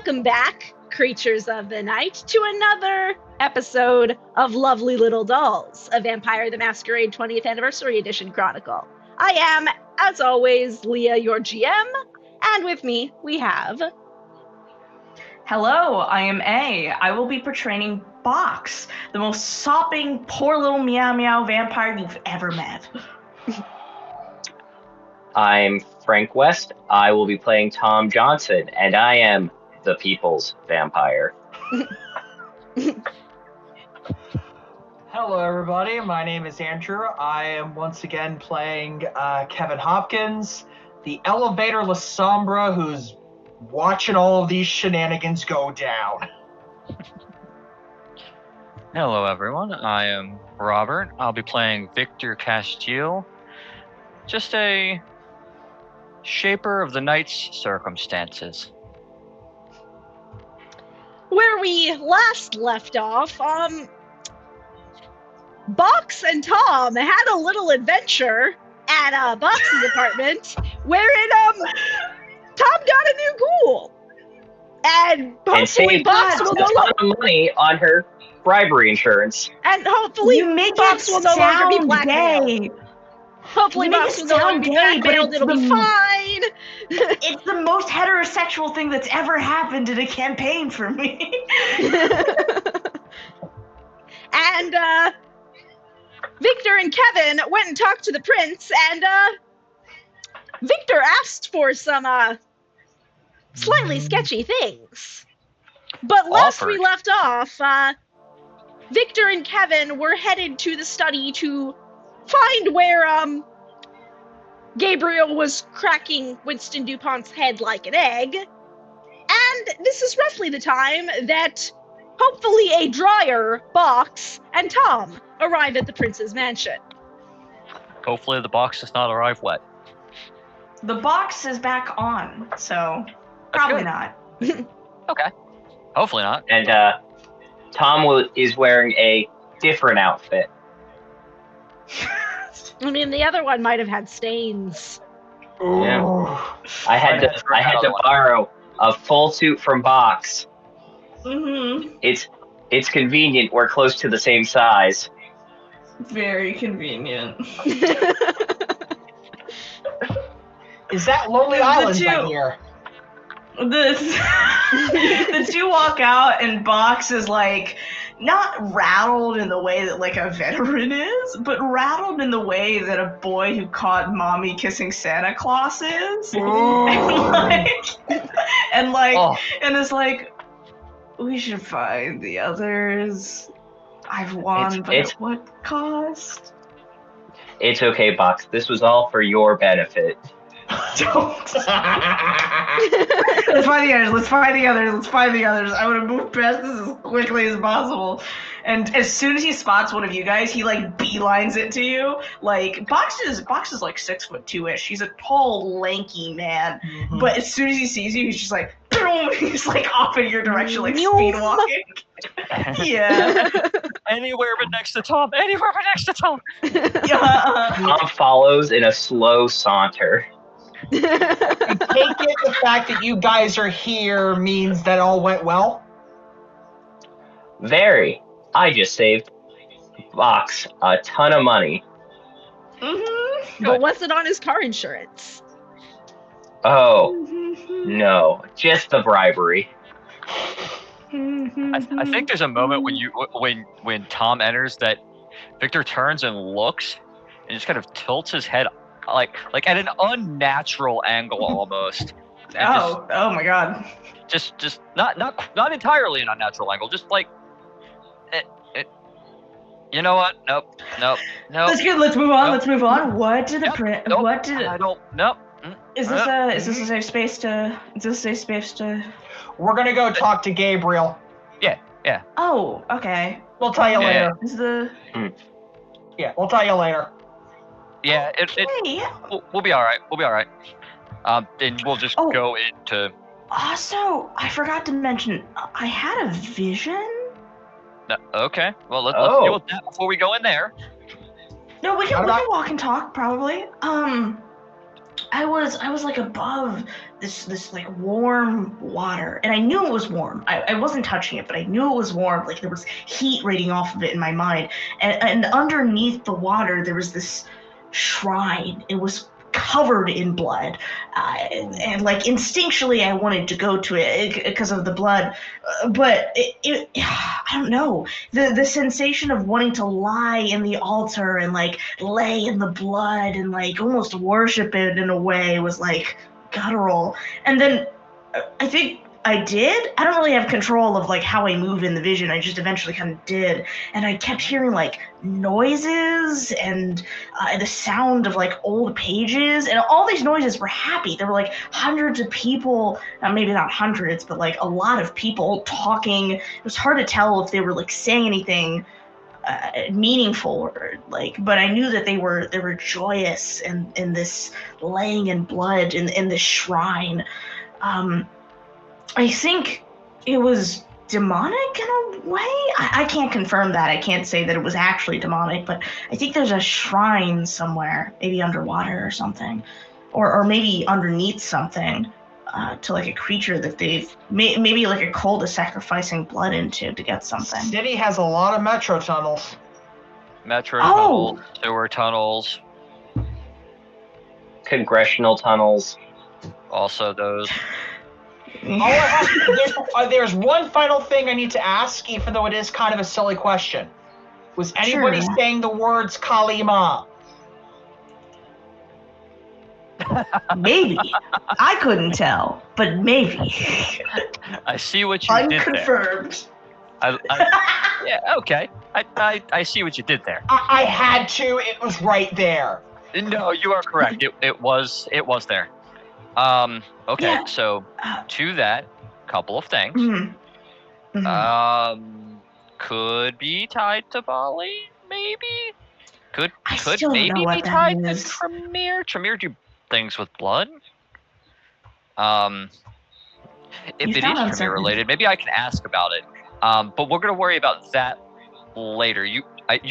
Welcome back, creatures of the night, to another episode of Lovely Little Dolls, a Vampire the Masquerade 20th Anniversary Edition Chronicle. I am, as always, Leah, your GM, and with me we have... Hello, I am A. I will be portraying Box, the most sopping, poor little meow meow vampire you've ever met. I'm Frank West. I will be playing Tom Johnson, and I am the people's vampire. Hello, everybody. My name is Andrew. I am once again playing Kevin Hopkins, the elevator La Sombra who's watching all of these shenanigans go down. Hello, everyone. I am Robert. I'll be playing Victor Castile, just a shaper of the night's circumstances. Where we last left off, Box and Tom had a little adventure at Box's apartment, wherein Tom got a new ghoul, and hopefully Box will no longer money on her bribery insurance. And hopefully You make Box it will no longer be sound blackmailed. gay. Hopefully You make Box it will no longer be sound gay, but blackmailed. it's It'll be the- fine. It's the most heterosexual thing that's ever happened in a campaign for me. And Victor and Kevin went and talked to the prince, and Victor asked for some slightly sketchy things. But last we left off, Victor and Kevin were headed to the study to find where Gabriel was cracking Winston DuPont's head like an egg. And this is roughly the time that hopefully a dryer, Box, and Tom arrive at the prince's mansion. Hopefully the box does not arrive wet. The box is back on, so probably good. not. Okay. Hopefully not. And Tom is wearing a different outfit. I mean, the other one might have had stains. Yeah. Ooh. I had to borrow a full suit from Box. Mm-hmm. It's convenient. We're close to the same size. Very convenient. Is that Lonely Island right here? The two walk out, and Box is like not rattled in the way that like a veteran is, but rattled in the way that a boy who caught mommy kissing Santa Claus is. And it's like, we should find the others. I've won, but at what cost? It's okay, Box. This was all for your benefit. Don't. Let's find the others. I want to move past this as quickly as possible. And as soon as he spots one of you guys, he like beelines it to you. Like Box is like 6'2" He's a tall, lanky man. Mm-hmm. But as soon as he sees you, he's just like boom. He's like off in your direction, like speed walking. Yeah. Anywhere but next to Tom. Anywhere but next to Tom. Tom follows in a slow saunter. I take it the fact that you guys are here means that all went well? Very. I just saved Box a ton of money. Mm-hmm. But what's it on his car insurance? Oh, no. Just the bribery. I think there's a moment when Tom enters that Victor turns and looks and just kind of tilts his head like at an unnatural angle almost. Oh my god. Just not entirely an unnatural angle, just like you know what? Nope. That's good. Let's move on. What did the print? Nope. What did? I don't. Nope. Is this a safe space to? We're gonna go talk to Gabriel. Yeah. Oh, okay. We'll tell you later. Is the? Yeah, we'll tell you later. Yeah. Hey. We'll be all right. Then we'll just go into. Also, I forgot to mention, I had a vision. No, okay. Well, let's deal with that before we go in there. No, we can walk and talk probably. I was like above this like warm water, and I knew it was warm. I wasn't touching it, but I knew it was warm. Like there was heat radiating off of it in my mind, and underneath the water there was this shrine. It was covered in blood, and like instinctually I wanted to go to it because of the blood, but I don't know, the sensation of wanting to lie in the altar and like lay in the blood and like almost worship it in a way was like guttural. And then I think I did. I don't really have control of like how I move in the vision. I just eventually kind of did, and I kept hearing like noises and the sound of like old pages, and all these noises were happy. There were like hundreds of people, maybe not hundreds, but like a lot of people talking. It was hard to tell if they were like saying anything meaningful or like, but I knew that they were joyous and in this laying in blood in this shrine. I think it was demonic in a way. I can't confirm that. I can't say that it was actually demonic, but I think there's a shrine somewhere, maybe underwater or something, or maybe underneath something, to like a creature that they've maybe like a cult is sacrificing blood into to get something. City has a lot of metro tunnels. Tunnels, sewer tunnels, Congressional tunnels. also those. There's one final thing I need to ask, even though it is kind of a silly question. Was anybody Sure. saying the words Kalima? Maybe. I couldn't tell, but maybe. I see what you did there. Unconfirmed. Yeah, okay. I see what you did there. I had to. It was right there. No, you are correct. It was there. Okay, Yeah. so to that, couple of things. Mm-hmm. Mm-hmm. Could be tied to Bali, maybe. Could still don't maybe know what be that tied to is. Tremere. Tremere do things with blood. If You it is sound Tremere uncertain. related, maybe I can ask about it. But we're gonna worry about that later. You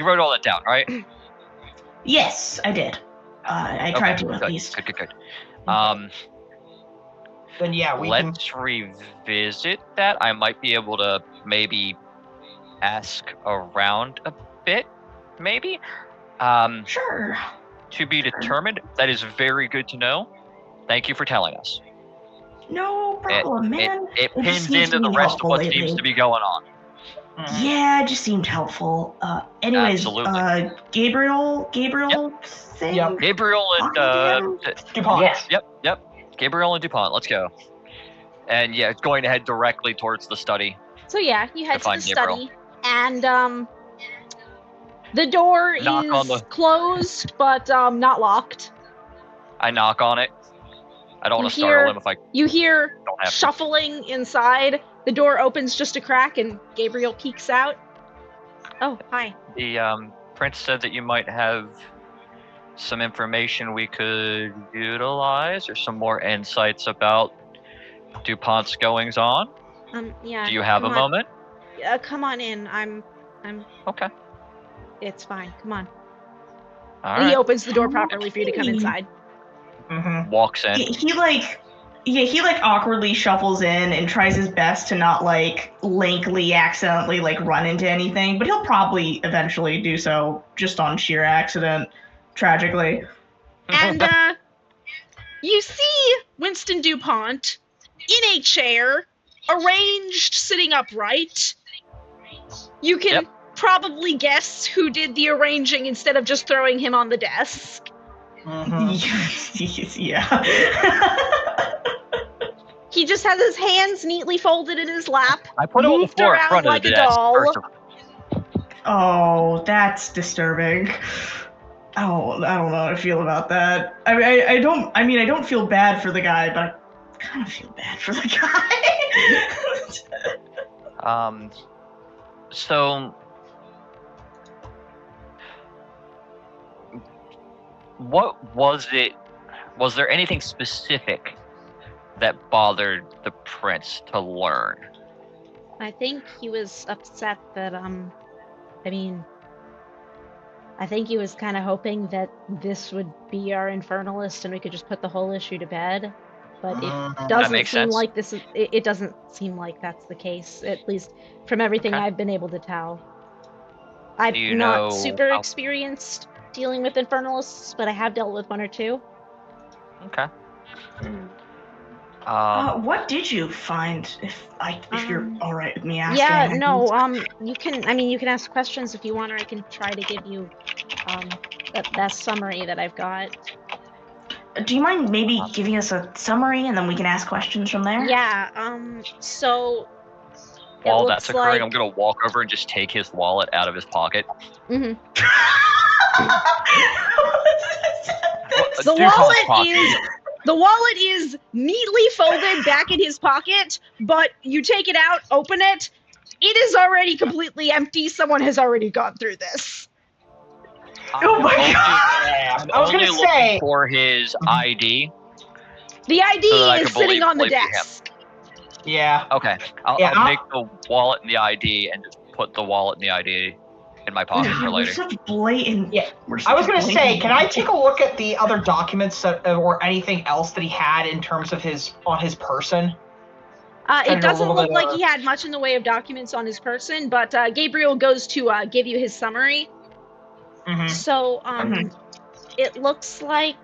wrote all that down, right? Yes, I did. I tried to at good, least. Good. Then yeah, Let's revisit that. I might be able to maybe ask around a bit, maybe. Sure. To be determined. That is very good to know. Thank you for telling us. No problem, man. It It just pins seems into to the be rest of helpful what lately. seems to be going on. Yeah, it just seemed helpful. Anyways, Absolutely. Gabriel thing? Yep. Gabriel and DuPont. Yes. Yep. Gabriel and DuPont. Let's go. And yeah, it's going to head directly towards the study. So yeah, you head to the find Gabriel. study, and the door Knock on is the- closed, but not locked. I knock on it. I don't You want to startle hear- him if I You hear don't have to. shuffling inside. The door opens just a crack, and Gabriel peeks out. Oh, hi. The prince said that you might have some information we could utilize, or some more insights about DuPont's goings on. Yeah. Do you have a come on. moment? Come on in. I'm. Okay. It's fine. Come on. All And he right. opens the door properly for you to come inside. Mm-hmm. Walks in. He awkwardly shuffles in and tries his best to not like lankily accidentally like run into anything, but he'll probably eventually do so just on sheer accident, tragically. And you see Winston DuPont in a chair, arranged sitting upright. You can probably guess who did the arranging instead of just throwing him on the desk. Mm-hmm. Yeah. He just has his hands neatly folded in his lap. I put him on the moved floor in around front like of the a desk. doll. First of Oh, that's disturbing. I don't know how to feel about that. I don't feel bad for the guy, but I kind of feel bad for the guy. So what was it? Was there anything specific that bothered the prince to learn? I think he was upset that, I think he was kind of hoping that this would be our infernalist and we could just put the whole issue to bed. But it That doesn't makes seem sense. like this is. It doesn't seem like that's the case, at least from everything Okay. I've been able to tell. I'm Do you not know super how- experienced dealing with infernalists, but I have dealt with one or two. Okay. What did you find? If you're all right with me asking. Yeah, no. You can ask questions if you want, or I can try to give you that summary that I've got. Do you mind maybe giving us a summary and then we can ask questions from there? Yeah. So. While that's occurring, like... I'm gonna walk over and just take his wallet out of his pocket. Mm-hmm. The wallet is neatly folded back in his pocket, but you take it out, open it, it is already completely empty. Someone has already gone through this. Oh my god! I was only looking for his ID. The ID is sitting on the desk. Yeah. Okay. I'll take the wallet and the ID and just put the wallet and the ID in my pocket for later. We're such blatant. Yeah. I was gonna say, can I take a look at the other documents or anything else that he had in terms of on his person? It doesn't look like he had much in the way of documents on his person, but Gabriel goes to give you his summary. Mm-hmm. So, it looks like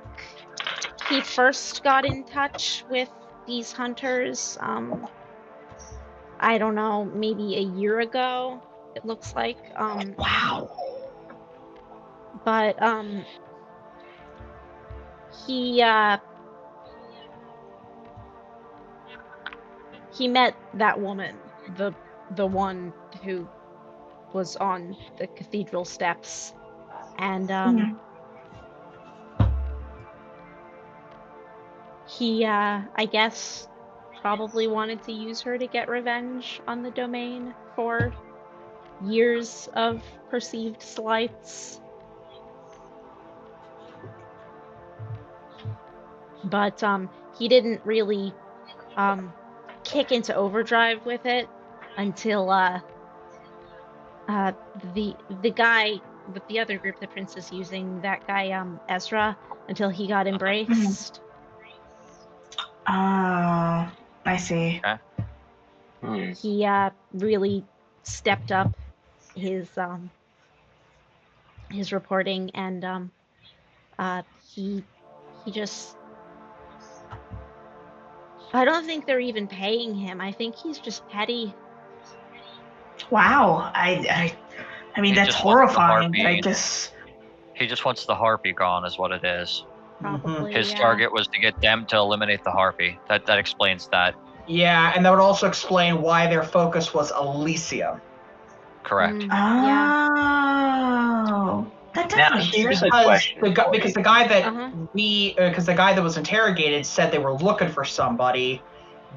he first got in touch with these hunters, I don't know, maybe a year ago, it looks like. Wow. But, he met that woman, the one who was on the cathedral steps, and he I guess probably wanted to use her to get revenge on the domain for years of perceived slights. But he didn't really kick into overdrive with it until the guy with the other group the prince is using, that guy Ezra, until he got embraced. I see. Okay. He really stepped up his reporting, and he just, I don't think they're even paying him. I think he's just petty. Wow. I mean, that's horrifying. I guess he just wants the harpy gone, is what it is. Probably, his target was to get them to eliminate the harpy. That explains that. Yeah, and that would also explain why their focus was Elysium. Correct. Oh. That Now, doesn't here's a question. Because the guy that because the guy that was interrogated said they were looking for somebody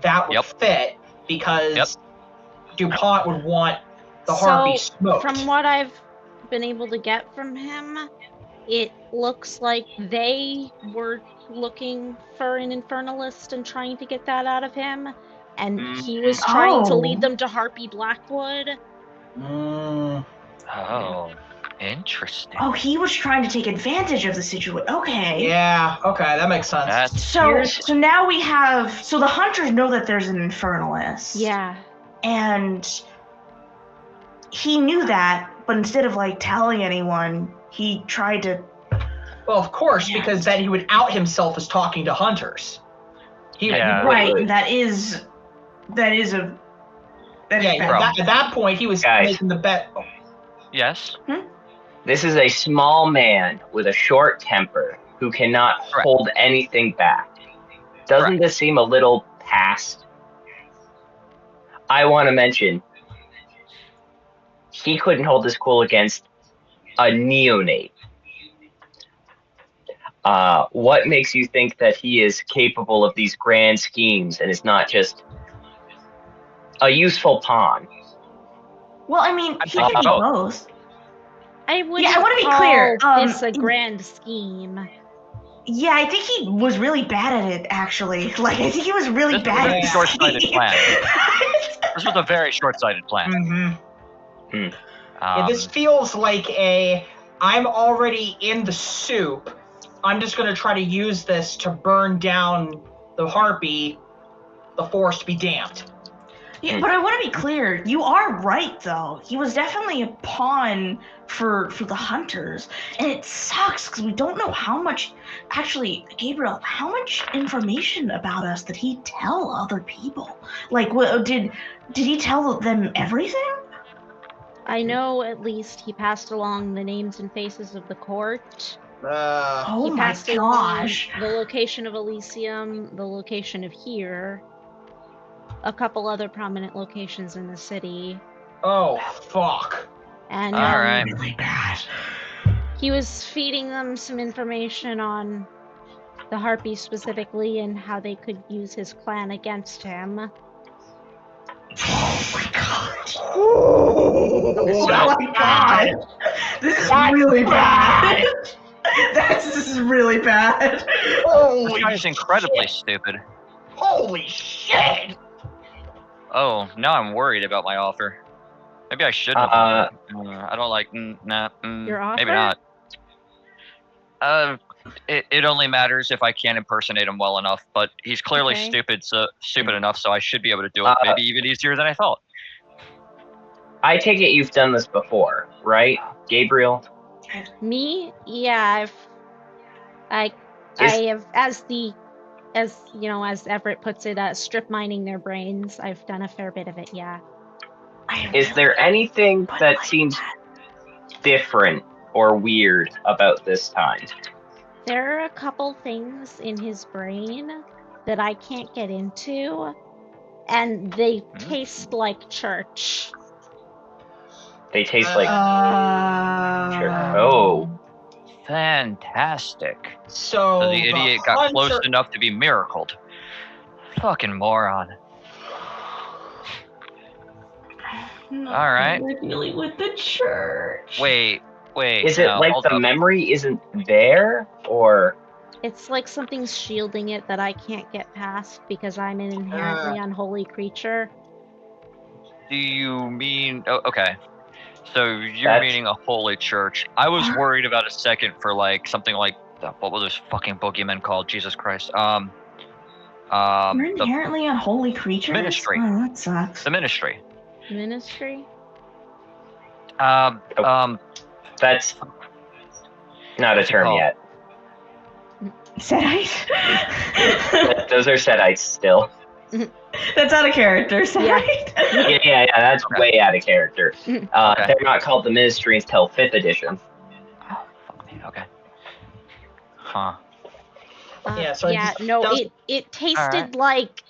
that would fit, because DuPont would want the harpy smoked. From what I've been able to get from him, it looks like they were looking for an infernalist and trying to get that out of him, and he was trying to lead them to Harpy Blackwood. Oh, interesting. Oh, he was trying to take advantage of the situation. Okay. Yeah, okay, that makes sense. So now we have, so the hunters know that there's an infernalist. Yeah. And he knew that, but instead of like telling anyone, he tried to. Well, of course, because then he would out himself as talking to hunters. Right. That is at that point he was making the bet. Yes. This is a small man with a short temper who cannot hold anything back. Doesn't this seem a little past? I want to mention, he couldn't hold his cool against a neonate. What makes you think that he is capable of these grand schemes and is not just a useful pawn? Well, I mean, he can be both. I want to be clear. This a grand scheme. Yeah, I think he was really bad at it, actually. Like, I think he was really bad at it. This was a short-sighted plan. This was a very short-sighted plan. Yeah, this feels like I'm already in the soup. I'm just gonna try to use this to burn down the harpy, the forest be damned. Yeah, but I want to be clear. You are right, though. He was definitely a pawn for the hunters, and it sucks because we don't know how much. Actually, Gabriel, how much information about us did he tell other people? Like, what did he tell them everything? I know at least he passed along the names and faces of the court. Oh He my passed along gosh! the location of Elysium, the location of here, a couple other prominent locations in the city, Oh, fuck. and All right. Really bad. he was feeding them some information on the Harpies specifically and how they could use his clan against him. Oh my god! Oh my god! This is really bad. This is really bad. This Holy guy is incredibly stupid. Holy shit! Oh, now I'm worried about my offer. Maybe I shouldn't have. I don't like. Nah. Your offer? Maybe not. It only matters if I can impersonate him well enough. But he's clearly Okay. stupid enough, so I should be able to do it. Maybe even easier than I thought. I take it you've done this before, right, Gabriel? Me? Yeah, I have, as Everett puts it, strip mining their brains. I've done a fair bit of it, yeah. Is there anything that seems different or weird about this time? There are a couple things in his brain that I can't get into, and they taste like church. They taste like. Sure. Oh. Fantastic. So The idiot got close enough to be miracled. Fucking moron. All right. Really with the church. Wait. Is it no, like hold the up. memory isn't there, or? It's like something's shielding it that I can't get past because I'm an inherently unholy creature. Do you mean? Oh, okay. So you're That's- meaning a holy church. I was worried about a second for like something like what were those fucking boogeymen called? Jesus Christ. You're The inherently unholy creatures? Ministry. Oh, that sucks. ministry. Ministry? That's not a What's it term called? yet. Sedites? Those are Sedites still. That's out of character, Sedite. Yeah, that's way out of character. Okay. They're not called the Ministry until 5th edition. Oh, fuck me. Okay. Huh. Yeah, so it just no, doesn't- it tasted like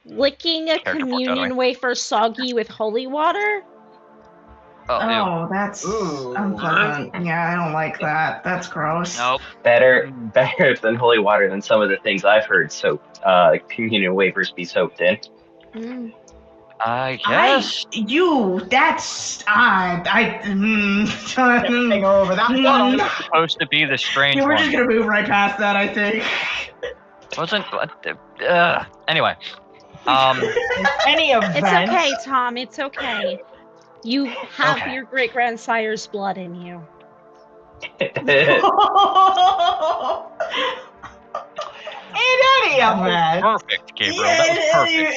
licking a Character communion foreshadowing. wafer soggy with holy water. Oh, ew. Oh, that's Ooh. unpleasant. Yeah, I don't like that. That's gross. Nope. Better than holy water than some of the things I've heard communion wafers be soaked in. Mm. I guess. That's Thing over that one. Supposed to be the strange we're one. just gonna move right past that, I think. Wasn't. Anyway. In any event, It's okay, Tom. It's okay. You have Okay. your great grandsire's blood in you. in any event, Perfect, Gabriel. That was perfect.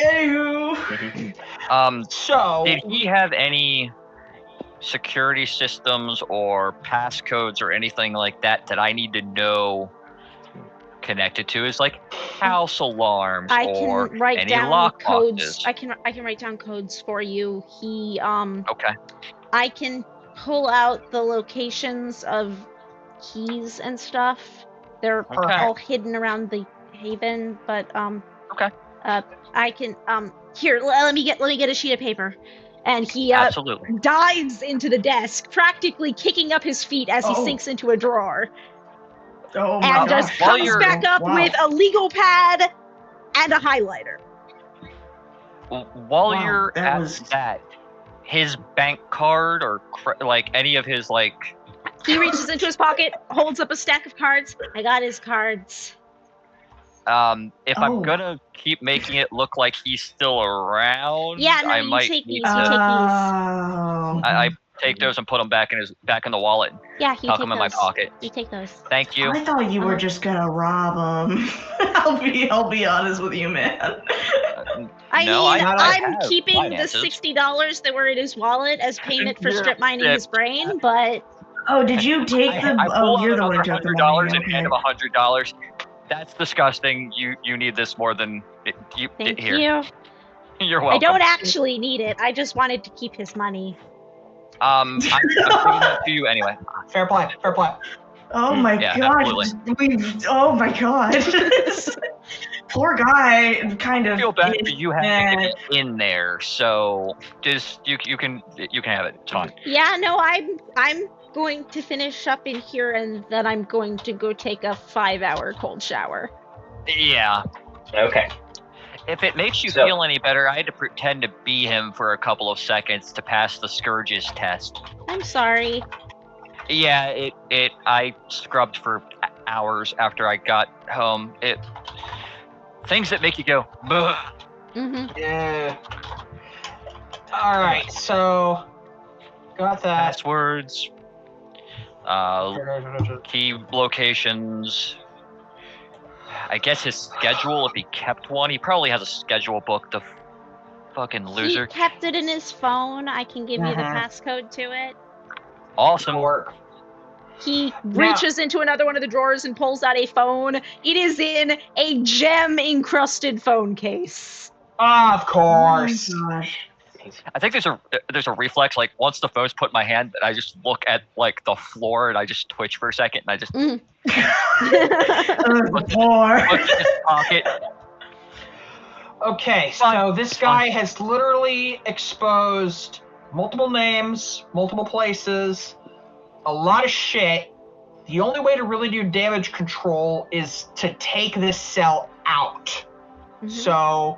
Anywho. so Did he have any security systems or passcodes or anything like that I need to know connected to his like house alarms I or can write any down lock codes. boxes? I can write down codes for you. Okay. I can pull out the locations of keys and stuff. They're Okay. all hidden around the haven, but Okay. I can here. Let me get a sheet of paper, and he Absolutely. dives into the desk, practically kicking up his feet as he Oh. sinks into a drawer, Oh my and just gosh. while comes you're- back up Wow. with a legal pad and a highlighter. While Wow, you're that at was- that, his bank card or like any of his like He reaches into his pocket, holds up a stack of cards. I got his cards. If Oh. I'm gonna keep making it look like he's still around, Yeah, no, I you might take need these. to. You take these. I take those and put them back in the wallet. Yeah, you Tuck take them in those. my pocket. You take those. Thank you. I thought you were just gonna rob him. I'll be honest with you, man. I No, mean, I I'm have keeping finances. the $60 that were in his wallet as payment for Yeah, strip mining yeah. his brain, but Oh, did you take I the? pull Oh, out you're the one who another took the $100 money. and hand him $100. That's disgusting. You need this more than you. thank Here. you. You're I welcome. don't actually need it. I just wanted to keep his money. I'm giving that to you anyway. Fair play. Fair play. Oh my Yeah, gosh. Oh my god. Poor guy, kind I of. feel bad for you having eh, to be in there, so just you can have it. It's fine. Yeah, no, I'm going to finish up in here and then I'm going to go take a 5-hour cold shower. Yeah. Okay. If it makes you So- feel any better, I had to pretend to be him for a couple of seconds to pass the Scourge's test. I'm sorry. Yeah, I scrubbed for hours after I got home. Things that make you go, "Ugh." Mm-hmm. Yeah. All right. So got that. Passwords, key locations. I guess his schedule, if he kept one. He probably has a schedule book, the fucking loser. He kept it in his phone. I can give you the Mhm. passcode to it. Awesome. Work. He reaches into another one of the drawers and pulls out a phone. It is in a gem-encrusted phone case. Of course. Oh my gosh. I think there's a reflex, like once the phone's put in my hand, I just look at like the floor and I just twitch for a second and I just Mm. Oh, poor. look in his pocket. Okay, so this guy has literally exposed multiple names, multiple places, a lot of shit. The only way to really do damage control is to take this cell out. Mhm. So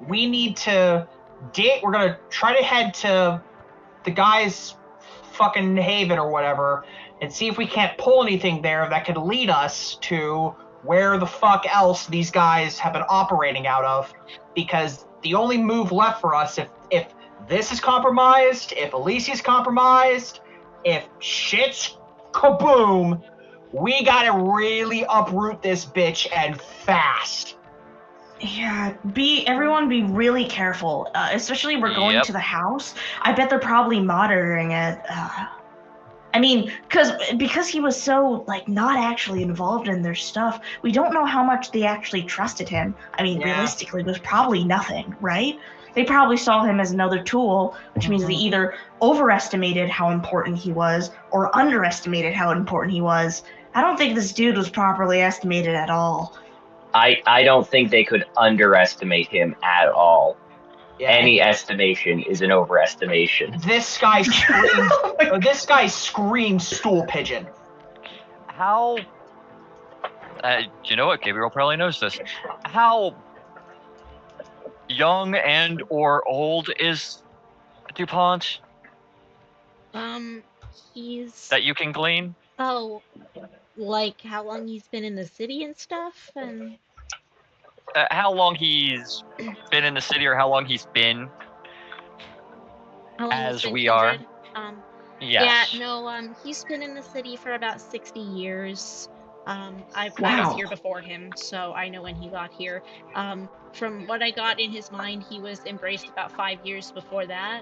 we need to we're gonna try to head to the guy's fucking haven or whatever and see if we can't pull anything there that could lead us to where the fuck else these guys have been operating out of, because the only move left for us, if this is compromised, if Alicia's compromised, if shit's kaboom, we gotta really uproot this bitch and fast. Yeah, everyone be really careful. Especially we're going Yep. to the house. I bet they're probably monitoring it. I mean, because he was so like not actually involved in their stuff, we don't know how much they actually trusted him. I mean, Yeah. realistically, it was probably nothing, right? They probably saw him as another tool, which means they either overestimated how important he was or underestimated how important he was. I don't think this dude was properly estimated at all. I don't think they could underestimate him at all. Yeah. Any estimation is an overestimation. This guy screams. This guy screams stool pigeon. How? You know what? Gabriel probably knows this. How young and or old is DuPont He's that you can glean? like how long he's been in the city and stuff, and How long he's been in the city, or how long he's been? how long he's As been we are. kindred. Yes. Yeah, no, he's been in the city for about 60 years. I Wow. was here before him, so I know when he got here. From what I got in his mind, he was embraced about 5 years before that.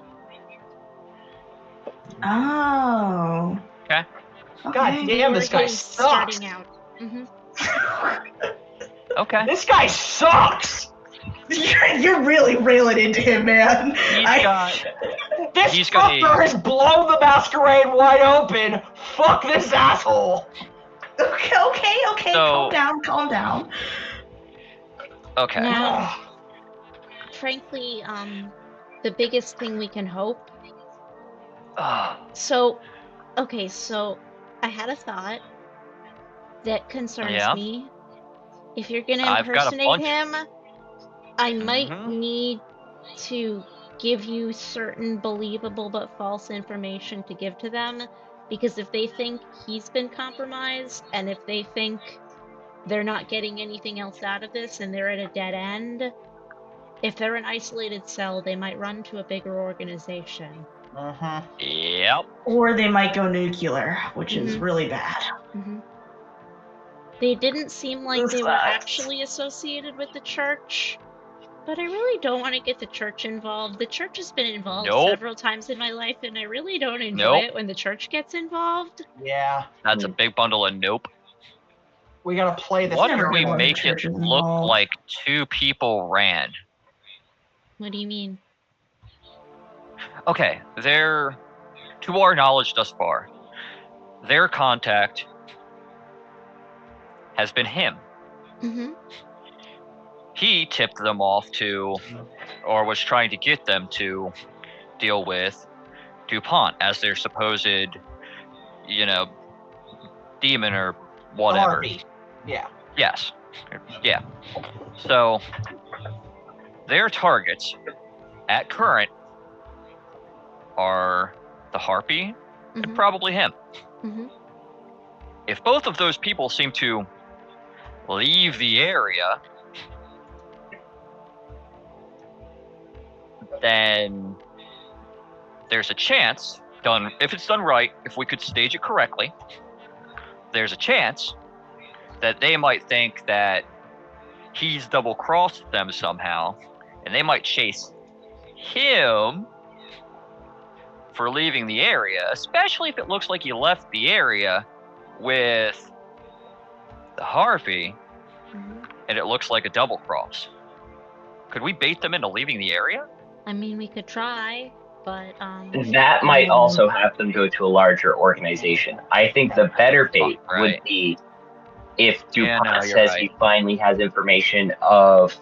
Oh. Okay. God damn, this Before guy his sucks. starting out. hmm Okay. This guy sucks. You're really railing into him, man. This He's got fucker has blown the masquerade wide open. Fuck this asshole. Okay. So- Calm down. Okay. Now, frankly, the biggest thing we can hope. So I had a thought that concerns Yeah. me. If you're gonna I've got a impersonate bunch. him, I might Mhm. need to give you certain believable but false information to give to them, because if they think he's been compromised, and if they think they're not getting anything else out of this and they're at a dead end, if they're an isolated cell, they might run to a bigger organization. Yep. Or they might go nuclear, which is really bad. They didn't seem like This they were sucks. actually associated with the church, but I really don't want to get the church involved. The church has been involved several times in my life, and I really don't enjoy it when the church gets involved. Yeah. That's a big bundle of nope. We gotta play this. What if never we been one of the make it churches look involved. like two people ran? What do you mean? Okay, to our knowledge thus far, their contact has been him. He tipped them off to, or was trying to get them to deal with DuPont as their supposed, demon or whatever. Harvey. Yeah. Yes. Yeah. So, their targets at current are the Harpy and probably him. If both of those people seem to leave the area, then there's a chance, if it's done right, if we could stage it correctly, there's a chance that they might think that he's double-crossed them somehow, and they might chase him for leaving the area, especially if it looks like he left the area with the Harpy, and it looks like a double-cross. Could we bait them into leaving the area? I mean, we could try, but That might also have them go to a larger organization. I think the better bait would be if DuPont says he finally has information of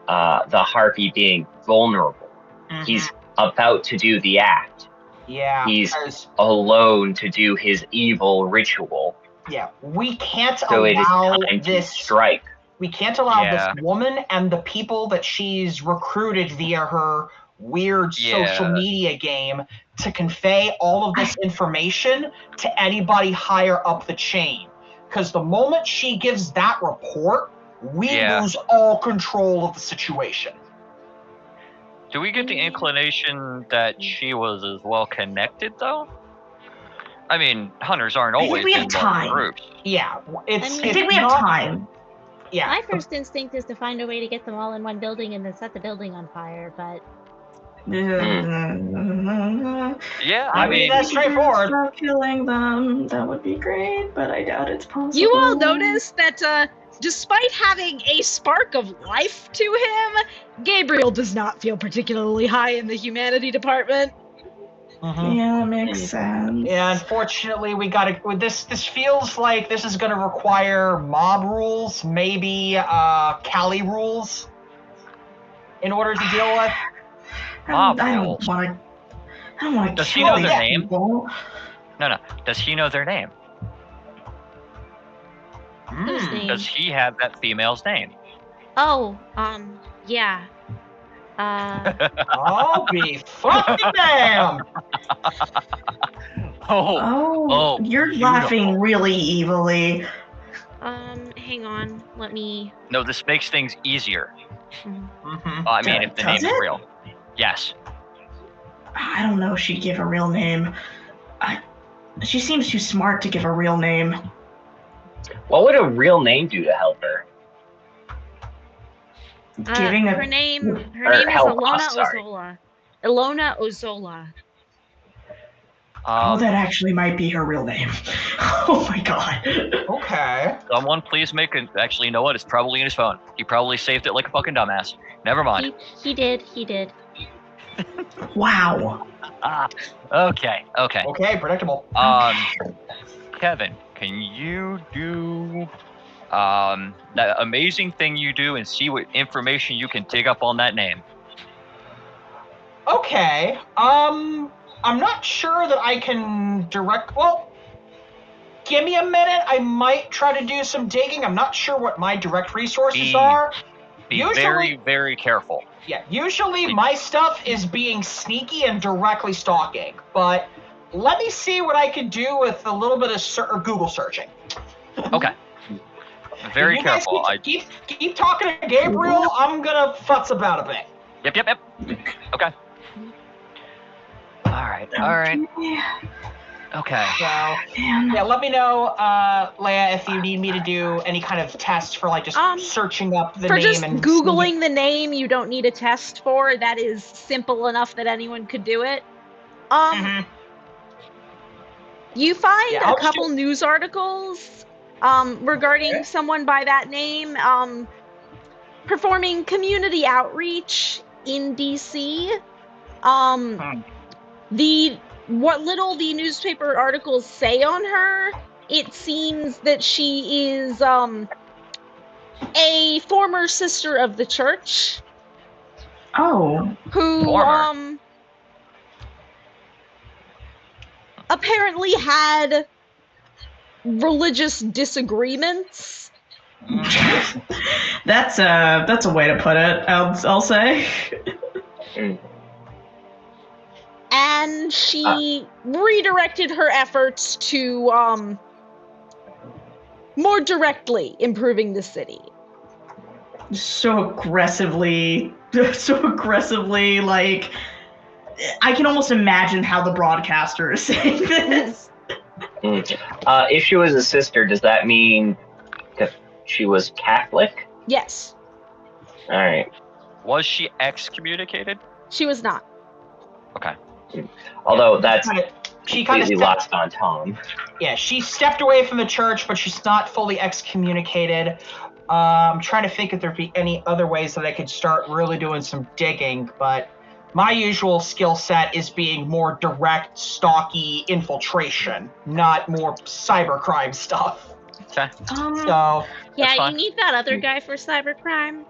the Harpy being vulnerable. He's about to do the act. Yeah. He's alone to do his evil ritual. Yeah. We can't So it is allow time this to strike. We can't allow this woman and the people that she's recruited via her weird social media game to convey all of this information to anybody higher up the chain. Because the moment she gives that report, we lose all control of the situation. Do we get the inclination that she was as well connected, though? I mean, hunters aren't always in large groups. Yeah, I think we have time. Yeah. My first instinct is to find a way to get them all in one building and then set the building on fire, but... Yeah, I mean, that's straightforward. Stop killing them. That would be great, but I doubt it's possible. You all notice that despite having a spark of life to him, Gabriel does not feel particularly high in the humanity department. Yeah, that makes sense. Yeah, unfortunately, we gotta. This feels like this is gonna require mob rules, maybe Cali rules, in order to deal with. I don't want to. Does he know their name? No. Does he know their name? Whose name? Does he have that female's name? Oh, yeah. I'll be fucking damned! Oh, you're laughing really evilly. Hang on, let me... No, this makes things easier. I mean, if the name's real. Yes. I don't know if she'd give a real name. She seems too smart to give a real name. What would a real name do to help her? Her name is Ilona Ozola. Ilona Ozola. That actually might be her real name. Oh my god. Okay. Someone please make it. Actually, you know what? It's probably in his phone. He probably saved it like a fucking dumbass. Never mind. He did. Wow. Okay. Okay, predictable. Kevin, can you do that amazing thing you do and see what information you can dig up on that name? Okay. I'm not sure that I can well, give me a minute. I might try to do some digging. I'm not sure what my direct resources are. Be very, very careful. Yeah, usually my stuff is being sneaky and directly stalking, but let me see what I can do with a little bit of Google searching. Okay. Very You guys careful. keep talking to Gabriel. I'm gonna futz about a bit. Yep. Okay. All right. Okay. So, yeah, let me know, Leia, if you need me to do any kind of test for like just searching up the for name just and Googling the name, you don't need a test for. That is simple enough that anyone could do it. You find a couple news articles regarding someone by that name performing community outreach in DC. What little the newspaper articles say on her, it seems that she is a former sister of the church. Oh. Who apparently had religious disagreements. That's a way to put it. I'll say. And she redirected her efforts to more directly improving the city. So aggressively, like, I can almost imagine how the broadcaster is saying this. If she was a sister, does that mean that she was Catholic? Yes. All right. Was she excommunicated? She was not. Okay. Although that's completely lost on Tom. Yeah, she stepped away from the church, but she's not fully excommunicated. I'm trying to think if there'd be any other ways that I could start really doing some digging, but my usual skill set is being more direct, stalky infiltration, not more cybercrime stuff. Okay. So yeah, you need that other guy for cybercrime.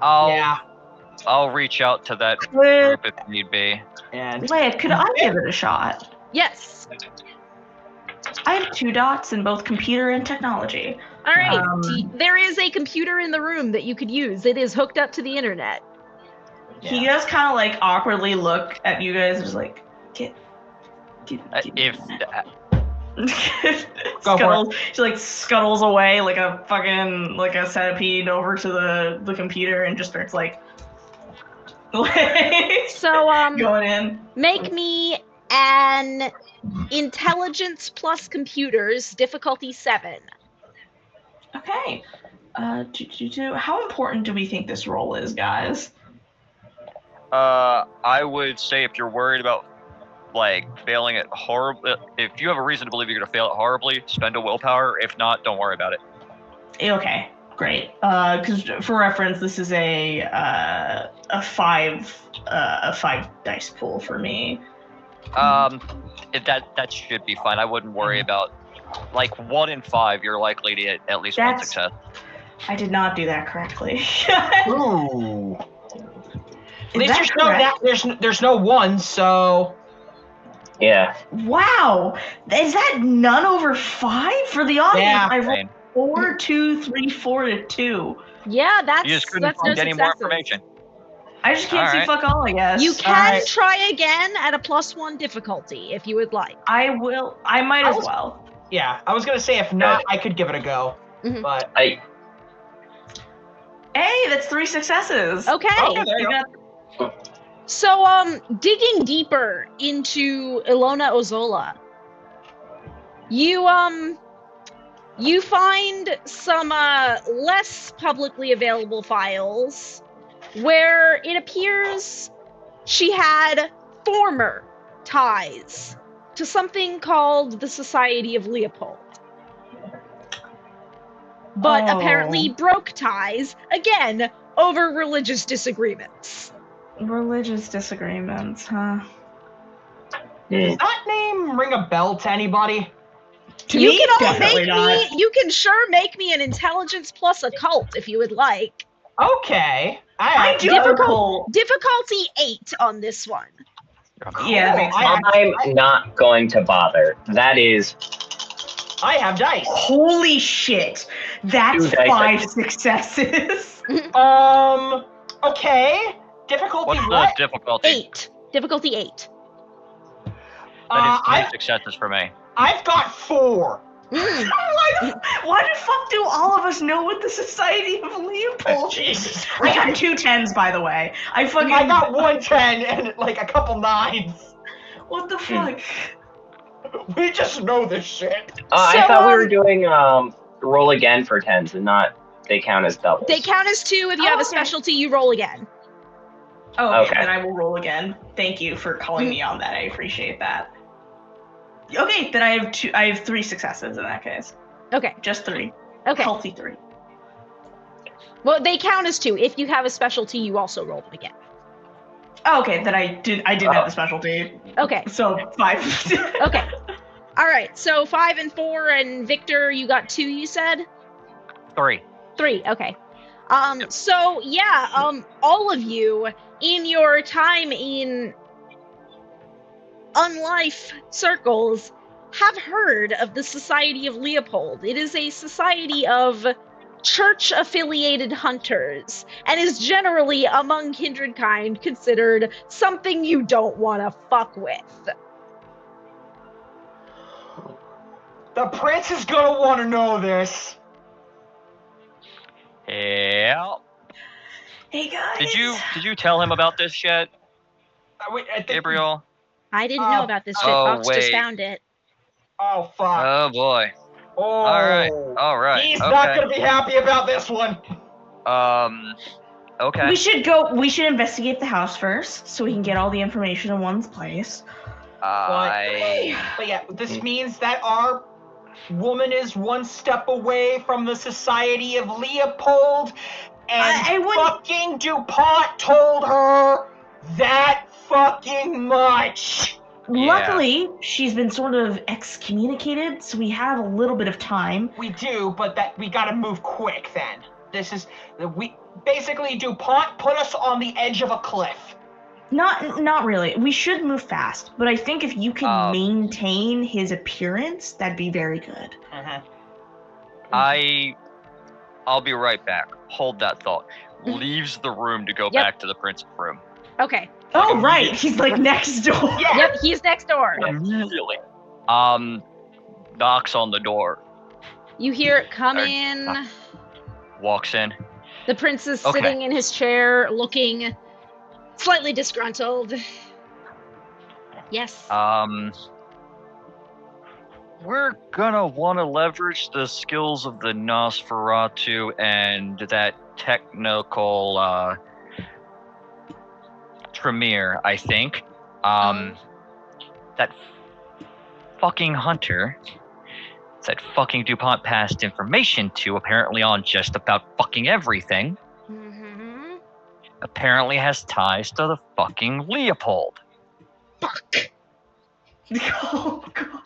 I'll reach out to that group if need be. And Leia, could I give it a shot? Yes. I have 2 dots in both computer and technology. All right. There is a computer in the room that you could use. It is hooked up to the internet. He does kind of like awkwardly look at you guys, just like, get If she like scuttles away like a fucking a centipede over to the computer and just starts like so going in. Make me an intelligence plus computers difficulty 7. Okay. How important do we think this role is, guys? I would say if you're worried about like failing it horribly, if you have a reason to believe you're gonna fail it horribly, spend a willpower. If not, don't worry about it. Okay, great. Because for reference, this is a 5 dice pool for me. If that should be fine. I wouldn't worry about like 1 in 5. You're likely to get at least 1 success. I did not do that correctly. Ooh. At least there's no that there's no 1, so. Yeah. Wow, is that none over 5 for the audience? Yeah. I rolled 4, 2, 3, 4 to 2. Yeah, that's You just couldn't that's no find any more successes. information. I just can't see fuck all, I guess. You can try again at a +1 difficulty if you would like. I will. I might as well. Yeah, I was gonna say if not, I could give it a go. Mhm. But Hey, that's 3 successes. Okay. there you go. So, digging deeper into Ilona Ozola, you find some less publicly available files where it appears she had former ties to something called the Society of Leopold. But apparently broke ties, again, over religious disagreements. Religious disagreements, huh? Does that name ring a bell to anybody? To You me, can all definitely make not. me. You can sure make me an intelligence plus occult if you would like. Okay. I do Difficulty 8 on this one. Yeah, that makes sense. I'm not going to bother. That is. I have dice. Holy shit! That's 2 dice. 5 successes. Okay. Difficulty What's what? the difficulty? 8. Difficulty 8. That is 3 I've successes for me. got 4. Why the fuck do all of us know what the Society of Leopold is? Jesus I got Christ. 2 10s, by the way. I got 1 10 and like a couple 9s. What the fuck? We just know this shit. I thought we were doing roll again for 10s and not they count as doubles. They count as 2. If you have a specialty, you roll again. Oh, Okay. then I will roll again. Thank you for calling me on that. I appreciate that. Okay, then I have 3 successes in that case. Okay. Just 3. Okay. Healthy 3. Well, they count as 2. If you have a specialty, you also roll them again. Oh, okay, then I did have the specialty. Okay. So 5. Okay. All right. So 5 and 4, and Victor, you got 2. You said 3. 3. Okay. So yeah. All of you in your time in unlife circles have heard of the Society of Leopold. It is a society of church-affiliated hunters, and is generally among kindred kind considered something you don't want to fuck with. The prince is gonna want to know this. Yeah. Hey guys. Did you tell him about this yet, Wait, I think... Gabriel? I didn't know about this shit. Oh, Fox just wait. found it. Oh, fuck. Oh boy. Oh. All right. He's okay. not gonna be happy about this one. Okay. We should investigate the house first, so we can get all the information in one place. But yeah, this means that our woman is one step away from the Society of Leopold, and fucking DuPont told her that fucking much. Yeah. Luckily, she's been sort of excommunicated, so we have a little bit of time. We do, but that we gotta move quick then. Basically DuPont put us on the edge of a cliff. Not really. We should move fast, but I think if you can maintain his appearance, that'd be very good. I'll be right back. Hold that thought. Leaves the room to go back to the prince's room. Okay. Oh, right. He's like next door. Yeah. Yep, he's next door. Immediately. Knocks on the door. You hear it come in. Walks in. The prince is sitting in his chair, looking slightly disgruntled. Yes. We're gonna want to leverage the skills of the Nosferatu and that technical, Tremere, I think. That fucking hunter that fucking DuPont passed information to, apparently on just about fucking everything, apparently has ties to the fucking Leopold. Fuck. Oh, God.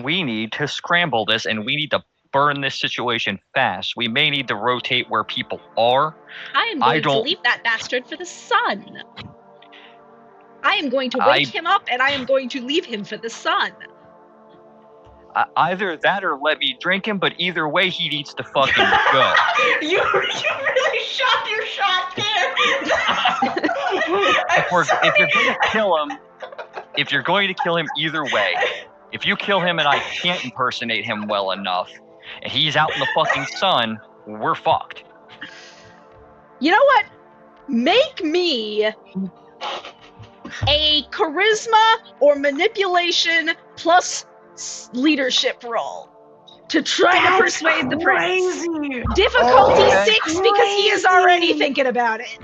We need to scramble this, and we need to burn this situation fast. We may need to rotate where people are. I am going to leave that bastard for the sun. I am going to wake him up, and I am going to leave him for the sun. Either that or let me drink him, but either way, he needs to fucking go. You really shot your shot there. If you're going to kill him, either way. If you kill him and I can't impersonate him well enough, and he's out in the fucking sun, we're fucked. You know what? Make me a charisma or manipulation plus leadership roll to try to persuade the prince. Difficulty 6 because he is already thinking about it.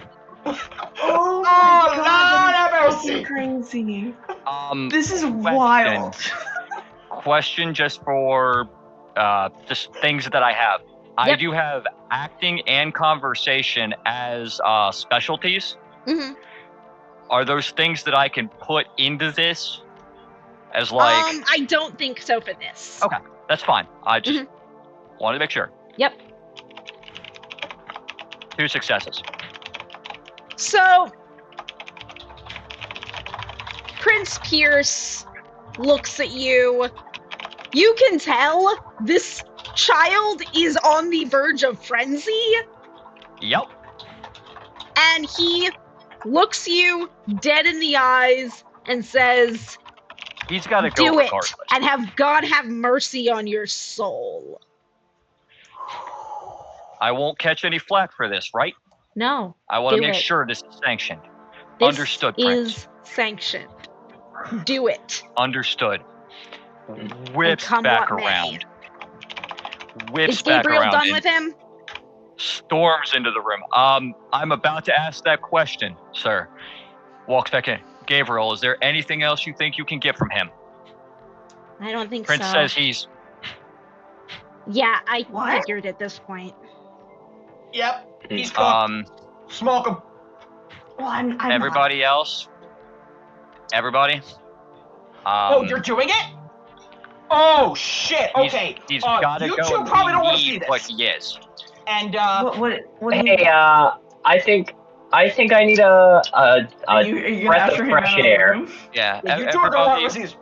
Oh my God, that's so crazy. This is question. wild. Question just for just things that I have. Yep. I do have acting and conversation as specialties. Mm-hmm. Are those things that I can put into this as like... I don't think so for this. Okay, that's fine. I just wanted to make sure. Yep. 2 successes. So, Prince Pierce looks at you. You can tell this child is on the verge of frenzy. Yep. And he looks you dead in the eyes and says, He's got to go Do it, regardless. and have God have mercy on your soul. I won't catch any flack for this, right? No. I want to do make it. sure this is sanctioned. This Understood, Prince. is sanctioned. Do it. Understood. Whips come back what may. around. Whips Is Gabriel back around done and with him? storms into the room. I'm about to ask that question, sir. Walks back in. Gabriel, is there anything else you think you can get from him? I don't think Prince so. says he's... Yeah, I What? figured at this point. Yep, he's cooked. Smoke him. Well, I'm Everybody else? Everybody? Oh, you're doing it? Oh, shit. Okay. He's got to you go. two And probably we don't want to need see this. what he is. And, What do you Hey, I think I need a are you gonna breath usher of him fresh out of the air. room? Yeah, you two are going to want to see this.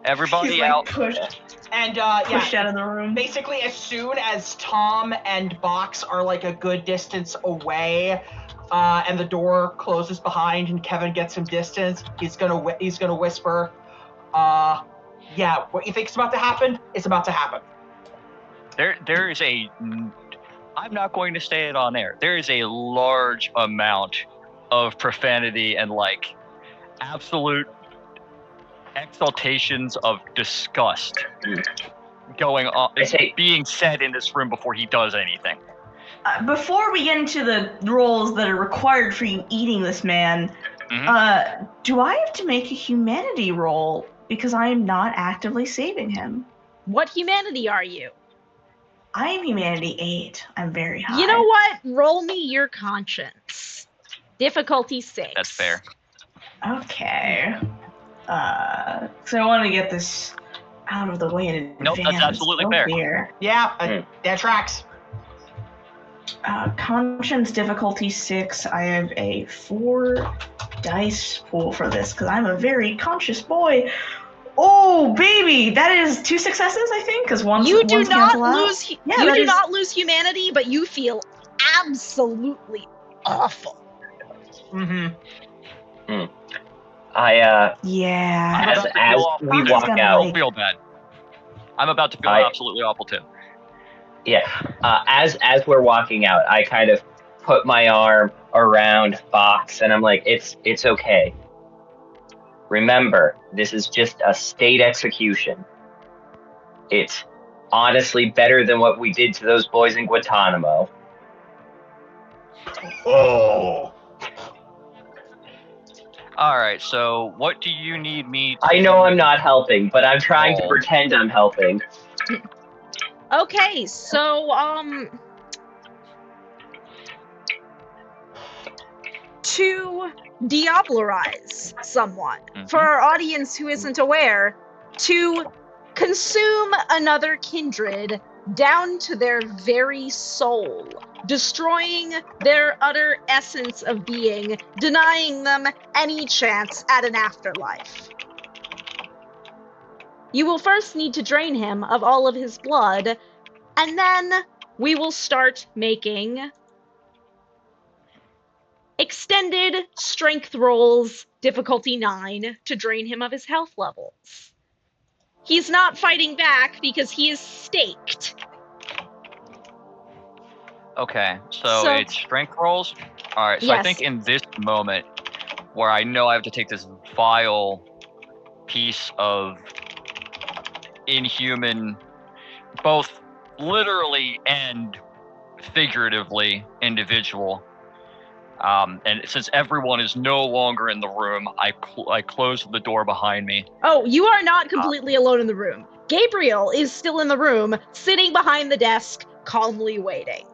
everybody He's like out. pushed And, out yeah. of the room. Basically, as soon as Tom and Box are like a good distance away, and the door closes behind, and Kevin gets some distance, he's gonna whisper, "Yeah, what you think's about to happen? It's about to happen." There is a... I'm not going to say it on air. There is a large amount of profanity and like absolute exaltations of disgust going on, being said in this room before he does anything. Before we get into the roles that are required for you eating this man, do I have to make a humanity roll because I am not actively saving him? What humanity are you? I am humanity 8. I'm very high. You know what? Roll me your conscience. Difficulty 6. That's fair. Okay. So I want to get this out of the way in advance. Nope, that's absolutely fair. Dear. Yeah, that tracks. Conscience difficulty 6. I have a 4 dice pool for this because I'm a very conscious boy. Oh, baby! That is 2 successes, I think, because one's You do not cancel out. lose. Yeah, you that do is- not lose humanity, but you feel absolutely awful. Mm-hmm. Yeah. As we walk gonna out, like- feel bad. I'm about to feel absolutely awful too. yeah. As we're walking out, I kind of put my arm around Fox, and I'm like, it's okay. Remember, this is just a state execution. It's honestly better than what we did to those boys in Guantanamo. Oh. All right. So, what do you need me to I know I'm not helping, but I'm trying to pretend I'm helping. Okay, so to diablerize someone, for our audience who isn't aware, to consume another kindred down to their very soul, destroying their utter essence of being, denying them any chance at an afterlife. You will first need to drain him of all of his blood, and then we will start making extended strength rolls, difficulty 9, to drain him of his health levels. He's not fighting back because he is staked. Okay, so it's strength rolls? Alright, so Yes. I think in this moment, where I know I have to take this vile piece of inhuman, both literally and figuratively, individual, and since everyone is no longer in the room, I close the door behind me. Oh, you are not completely alone in the room. Gabriel is still in the room, sitting behind the desk, calmly waiting.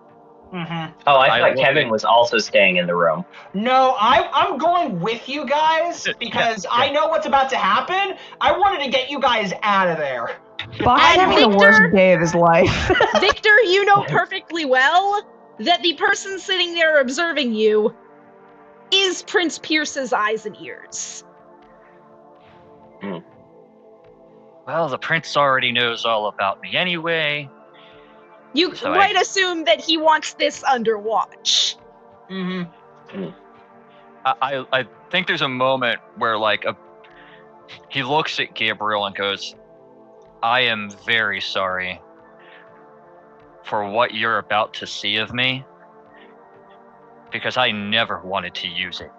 Mm-hmm. Oh, I thought Kevin was also staying in the room. No, I'm going with you guys because I know what's about to happen. I wanted to get you guys out of there. Box is having the worst day of his life. Victor, you know perfectly well that the person sitting there observing you is Prince Pierce's eyes and ears. Well, the prince already knows all about me anyway. You might assume that he wants this under watch. Mm-hmm. I think there's a moment where like He looks at Gabriel and goes, I am very sorry for what you're about to see of me, because I never wanted to use it.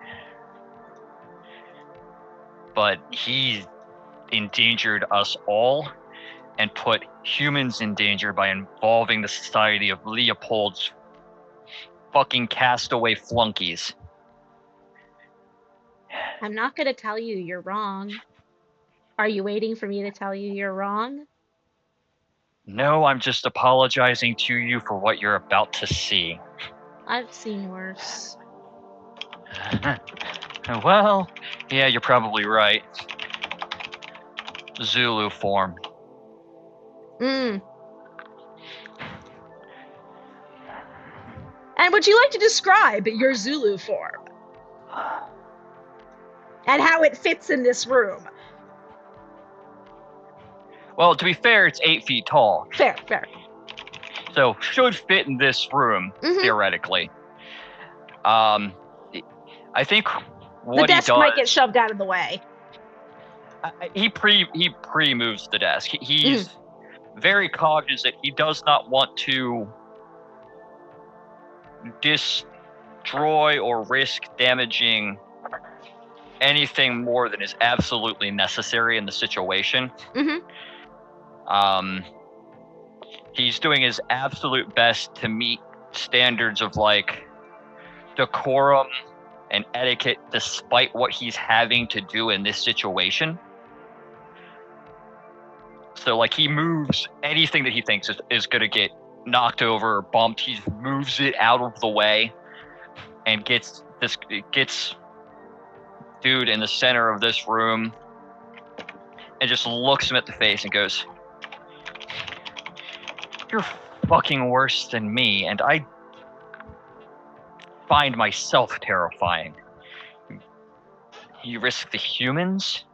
But he endangered us all and put humans in danger by involving the society of Leopold's fucking castaway flunkies. I'm not going to tell you you're wrong. Are you waiting for me to tell you you're wrong? No, I'm just apologizing to you for what you're about to see. I've seen worse. Well, yeah, you're probably right. Zulu form. And would you like to describe your Zulu form? And how it fits in this room? Well, to be fair, it's 8 feet tall. Fair. So, should fit in this room, theoretically. I think what the desk he does... might get shoved out of the way. He pre-moves the desk. He's very cognizant. He does not want to destroy or risk damaging anything more than is absolutely necessary in the situation. He's doing his absolute best to meet standards of like decorum and etiquette despite what he's having to do in this situation. So like he moves anything that he thinks is going to get knocked over or bumped. He moves it out of the way and gets dude in the center of this room and just looks him at the face and goes, "You're fucking worse than me, and I find myself terrifying. You risk the humans,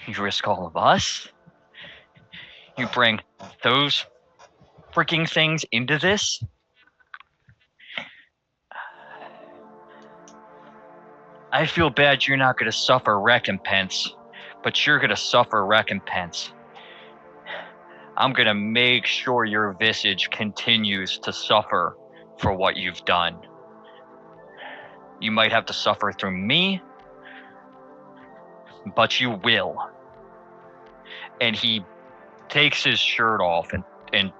you risk all of us, you bring those freaking things into this. I feel bad you're not going to suffer recompense, but you're going to suffer recompense. I'm going to make sure your visage continues to suffer for what you've done. You might have to suffer through me, but you will." And he takes his shirt off and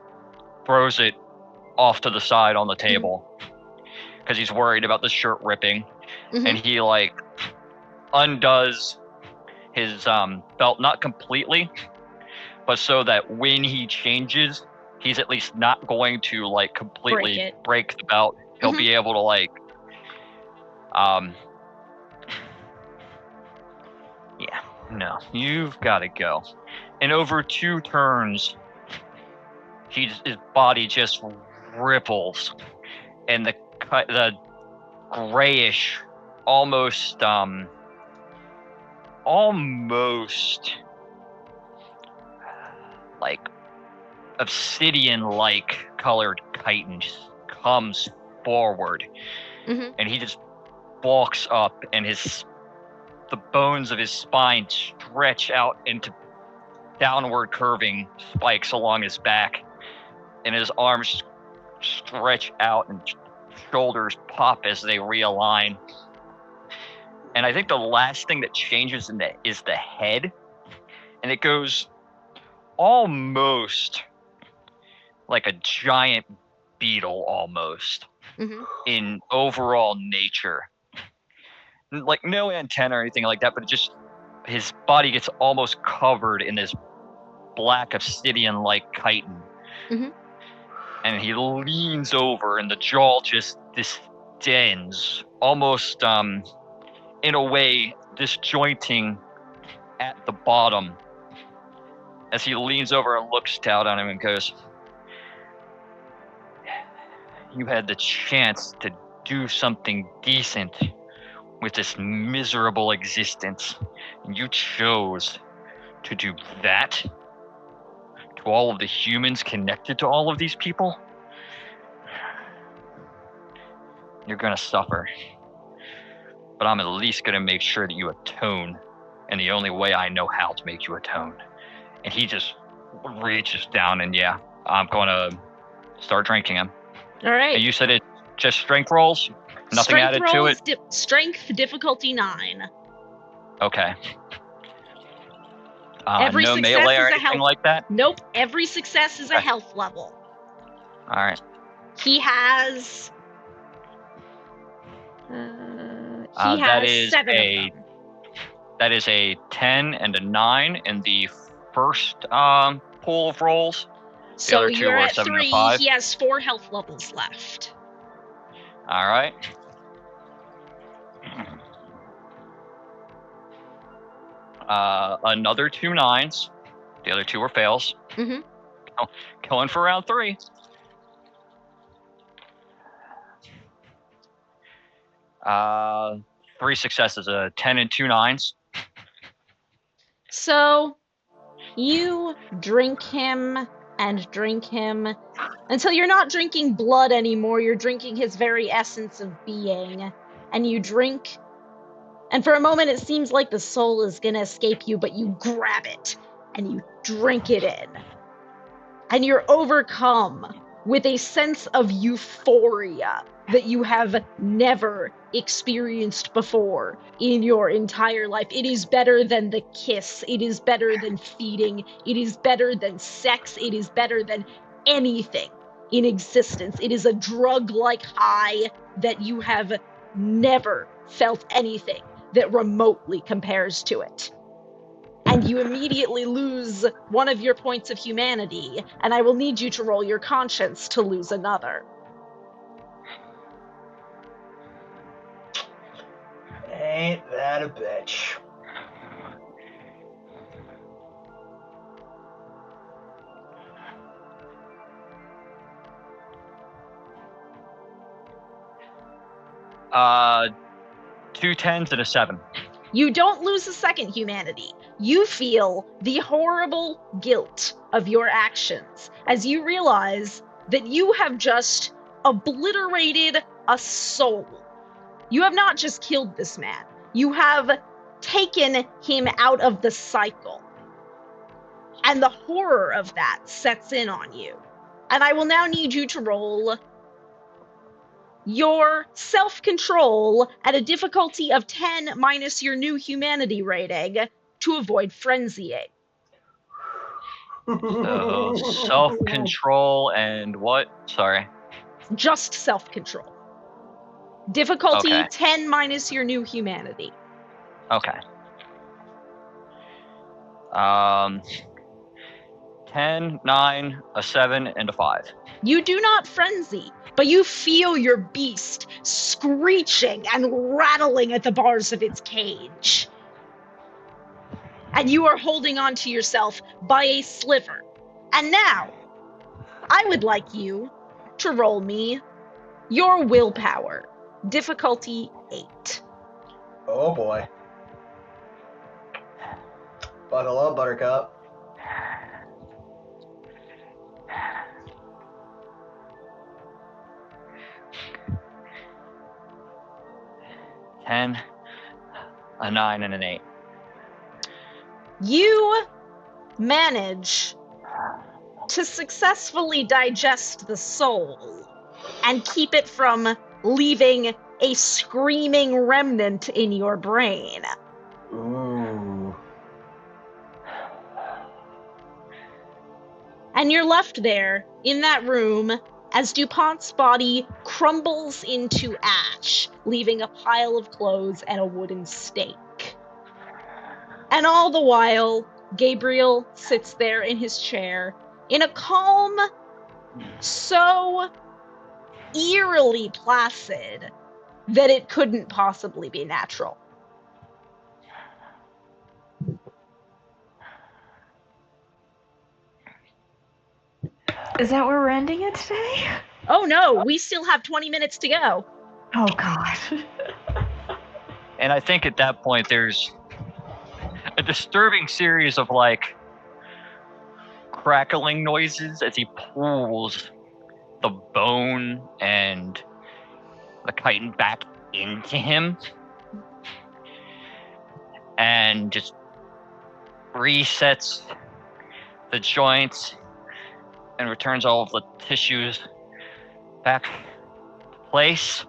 throws it off to the side on the table because he's worried about the shirt ripping. And he like undoes his belt, not completely, but so that when he changes, he's at least not going to like completely break the belt. He'll be able to like yeah, no, you've got to go. And over 2 turns, his body just ripples, and the grayish, almost like obsidian-like colored chitin just comes forward, and he just bulks up, and the bones of his spine stretch out into downward curving spikes along his back, and his arms stretch out and shoulders pop as they realign. And I think the last thing that changes is the head, and it goes almost like a giant beetle almost in overall nature. Like no antenna or anything like that, but his body gets almost covered in this black obsidian-like chitin. And he leans over, and the jaw just distends, almost in a way disjointing at the bottom, as he leans over and looks down on him and goes, "You had the chance to do something decent with this miserable existence, and you chose to do that to all of the humans connected to all of these people? You're gonna suffer, but I'm at least gonna make sure that you atone and the only way I know how to make you atone. And he just reaches down and I'm going to start drinking him. All right. And you said it's just strength rolls? Nothing strength added rolls, to it? Strength difficulty 9. Okay. Every no success melee is or a anything health. like that? Nope. Every success is a Okay. health level. All right. He has. That is 7 of them. That is a 10 and a 9 in the first pool of rolls. So other 2 you're are at 7 and 3. 5. He has 4 health levels left. All right. Another 2 9s. The other 2 were fails. Mm-hmm. Going for round 3. Three successes, 10 and 2 9s. So you drink him and drink him until you're not drinking blood anymore. You're drinking his very essence of being. And you drink, and for a moment it seems like the soul is gonna escape you, but you grab it and you drink it in. And you're overcome with a sense of euphoria that you have never experienced before in your entire life. It is better than the kiss. It is better than feeding. It is better than sex. It is better than anything in existence. It is a drug-like high that you have never felt anything that remotely compares to it. And you immediately lose one of your points of humanity, and I will need you to roll your conscience to lose another. Ain't that a bitch? Two 10s and a 7. You don't lose a second humanity. You feel the horrible guilt of your actions as you realize that you have just obliterated a soul. You have not just killed this man. You have taken him out of the cycle. And the horror of that sets in on you. And I will now need you to roll your self-control at a difficulty of 10 minus your new humanity rating to avoid frenzying. So self-control and what? Sorry. Just self-control. Difficulty Okay. 10 minus your new humanity. Okay. 10, 9, a 7, and a 5. You do not frenzy, but you feel your beast screeching and rattling at the bars of its cage. And you are holding on to yourself by a sliver. And now, I would like you to roll me your willpower. Difficulty 8. Oh boy. Buckle up, Buttercup. Ten, a 9, and an 8. You manage to successfully digest the soul and keep it from leaving a screaming remnant in your brain. Ooh. And you're left there in that room as DuPont's body crumbles into ash, leaving a pile of clothes and a wooden stake. And all the while, Gabriel sits there in his chair in a calm so eerily placid that it couldn't possibly be natural. Is that where we're ending it today? Oh no, we still have 20 minutes to go. Oh god. And I think at that point there's a disturbing series of like crackling noises as he pulls the bone and the chitin back into him and just resets the joints and returns all of the tissues back to place.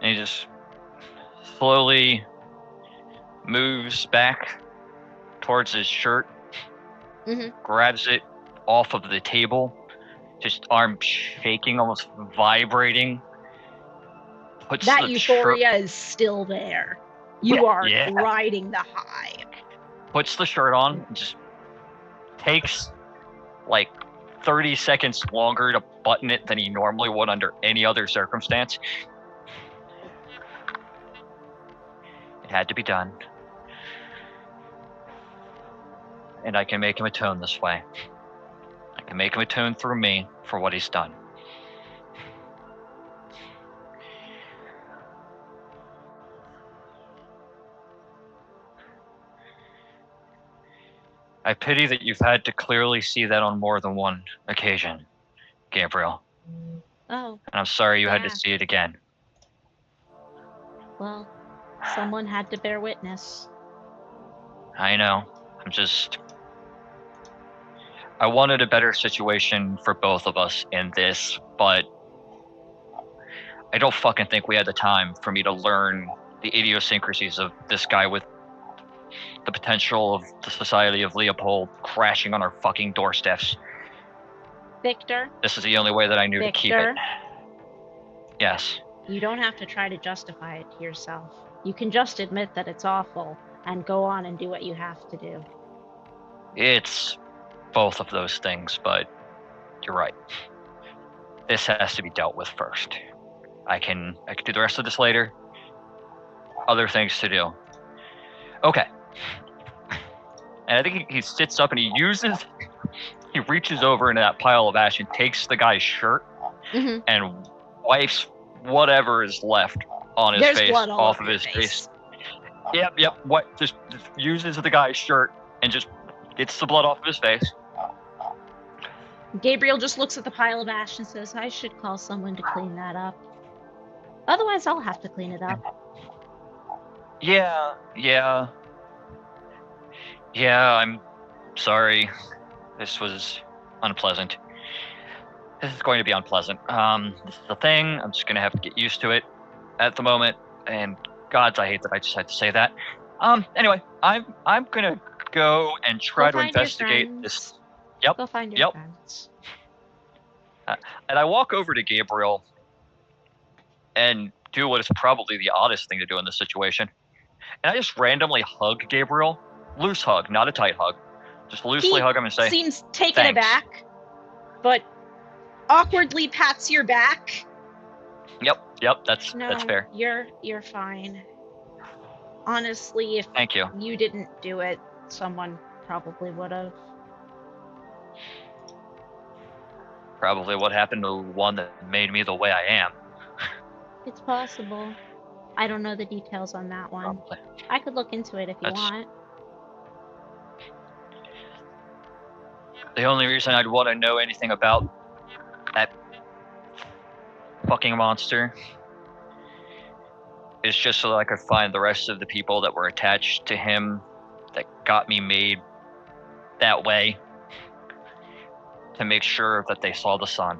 And he just slowly moves back towards his shirt, grabs it off of the table, just arm shaking, almost vibrating. Puts That the euphoria shirt, is still there. You are riding the high. puts the shirt on, and just takes like 30 seconds longer to button it than he normally would under any other circumstance. It had to be done. And I can make him atone this way. I can make him atone through me for what he's done. I pity that you've had to clearly see that on more than one occasion, Gabriel. Oh. And I'm sorry you had to see it again. Well, someone had to bear witness. I know. I wanted a better situation for both of us in this, but I don't fucking think we had the time for me to learn the idiosyncrasies of this guy with the potential of the Society of Leopold crashing on our fucking doorsteps. Victor? This is the only way that I knew to keep it. Yes. You don't have to try to justify it to yourself. You can just admit that it's awful and go on and do what you have to do. It's both of those things, but you're right. This has to be dealt with first. I can do the rest of this later. Other things to do. Okay. And I think he sits up and he reaches over into that pile of ash and takes the guy's shirt and wipes whatever is left on his face off of his face. Yep. What? Just uses the guy's shirt and just gets the blood off of his face. Gabriel just looks at the pile of ash and says, I should call someone to clean that up. Otherwise, I'll have to clean it up. Yeah, I'm sorry. This was unpleasant. This is going to be unpleasant. This is the thing. I'm just going to have to get used to it at the moment. And gods, I hate that I just had to say that. Anyway, I'm going to go and try to investigate this. Yep. Go find your friends. And I walk over to Gabriel and do what is probably the oddest thing to do in this situation. And I just randomly hug Gabriel. Loose hug, not a tight hug. Just loosely hug him and say, seems taken thanks. aback, but awkwardly pats your back. Yep, that's fair. You're fine. Honestly, if Thank you. You didn't do it, someone probably would have. Probably what happened to the one that made me the way I am. It's possible. I don't know the details on that one. Probably. I could look into it if you want. The only reason I'd want to know anything about that fucking monster is just so that I could find the rest of the people that were attached to him that got me made that way, to make sure that they saw the sun.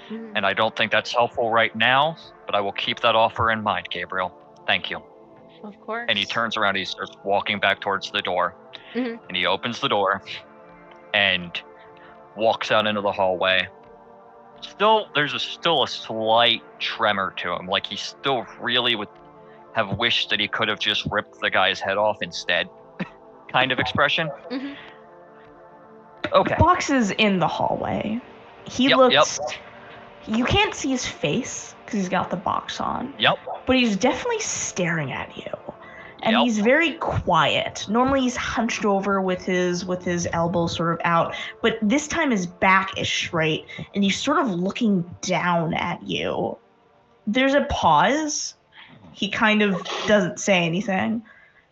And I don't think that's helpful right now, but I will keep that offer in mind, Gabriel. Thank you. Of course. And he turns around, he starts walking back towards the door. And he opens the door and walks out into the hallway. There's still a slight tremor to him, like he still really would have wished that he could have just ripped the guy's head off instead, kind of expression. Okay. The box is in the hallway. He looks... You can't see his face because he's got the box on. But he's definitely staring at you. And he's very quiet. Normally he's hunched over with his elbows sort of out, but this time his back is straight and he's sort of looking down at you. There's a pause. He kind of doesn't say anything.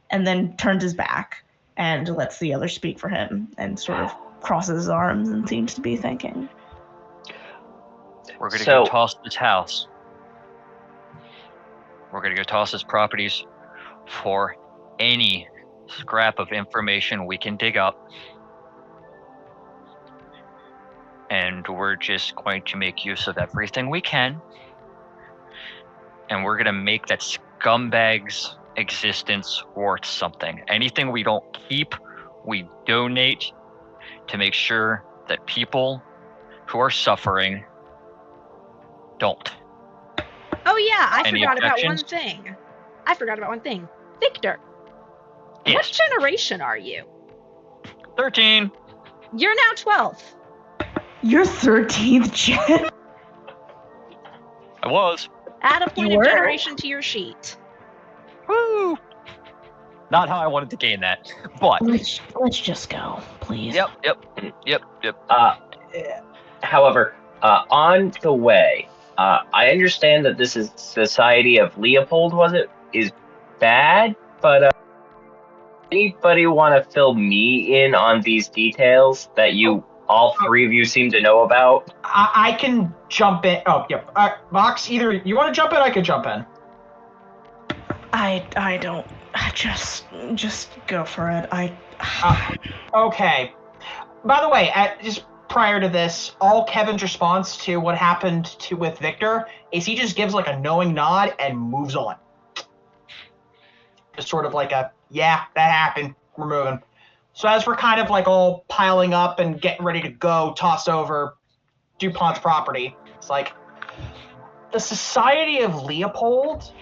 and then turns his back and lets the other speak for him and sort of crosses his arms and seems to be thinking. We're gonna go toss this house. We're gonna go toss his properties for any scrap of information we can dig up. And we're just going to make use of everything we can. And we're gonna make that scumbag's existence worth something. Anything we don't keep, we donate to make sure that people who are suffering don't. Oh yeah, I Any forgot about objections? one thing. Victor, Yes. what generation are you? 13. You're now 12th. You're 13th gen? I was. Add a point You of were? generation to your sheet. Woo! Not how I wanted to gain that, but Let's just go, please. yep. However, on the way, I understand that this is Society of Leopold, is bad, but anybody want to fill me in on these details that all three of you seem to know about? I can jump in. Oh, yep. Vox, either you want to jump in, I could jump in. I don't. Just go for it. Okay. By the way, just prior to this, all Kevin's response to what happened with Victor is he just gives like a knowing nod and moves on. Just sort of like yeah, that happened. We're moving. So as we're kind of like all piling up and getting ready to go toss over DuPont's property, it's like the Society of Leopold.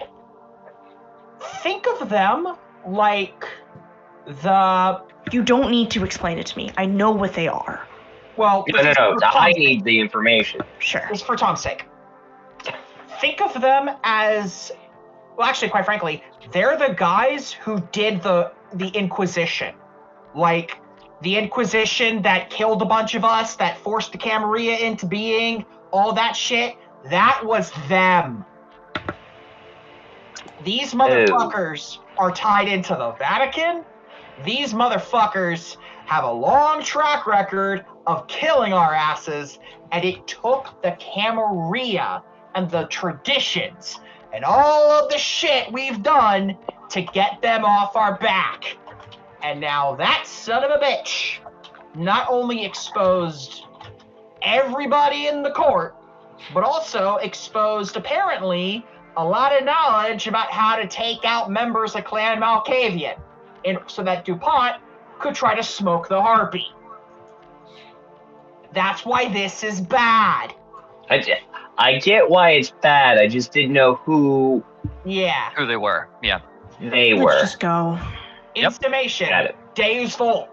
Think of them like You don't need to explain it to me. I know what they are. Well, No. I need the information. Sure. It's for Tom's sake. Think of them as, well, actually, quite frankly, they're the guys who did the Inquisition. Like, the Inquisition that killed a bunch of us, that forced the Camarilla into being, all that shit, that was them. These motherfuckers are tied into the Vatican. These motherfuckers have a long track record of killing our asses, and it took the Camarilla and the traditions and all of the shit we've done to get them off our back. And now that son of a bitch not only exposed everybody in the court, but also exposed, apparently, a lot of knowledge about how to take out members of Clan Malkavian, so that DuPont could try to smoke the Harpy. That's why this is bad. I get why it's bad. I just didn't know who Who they were. Yeah. they Let's were. just go. Yep. Instimation. Got it. Deus Vult.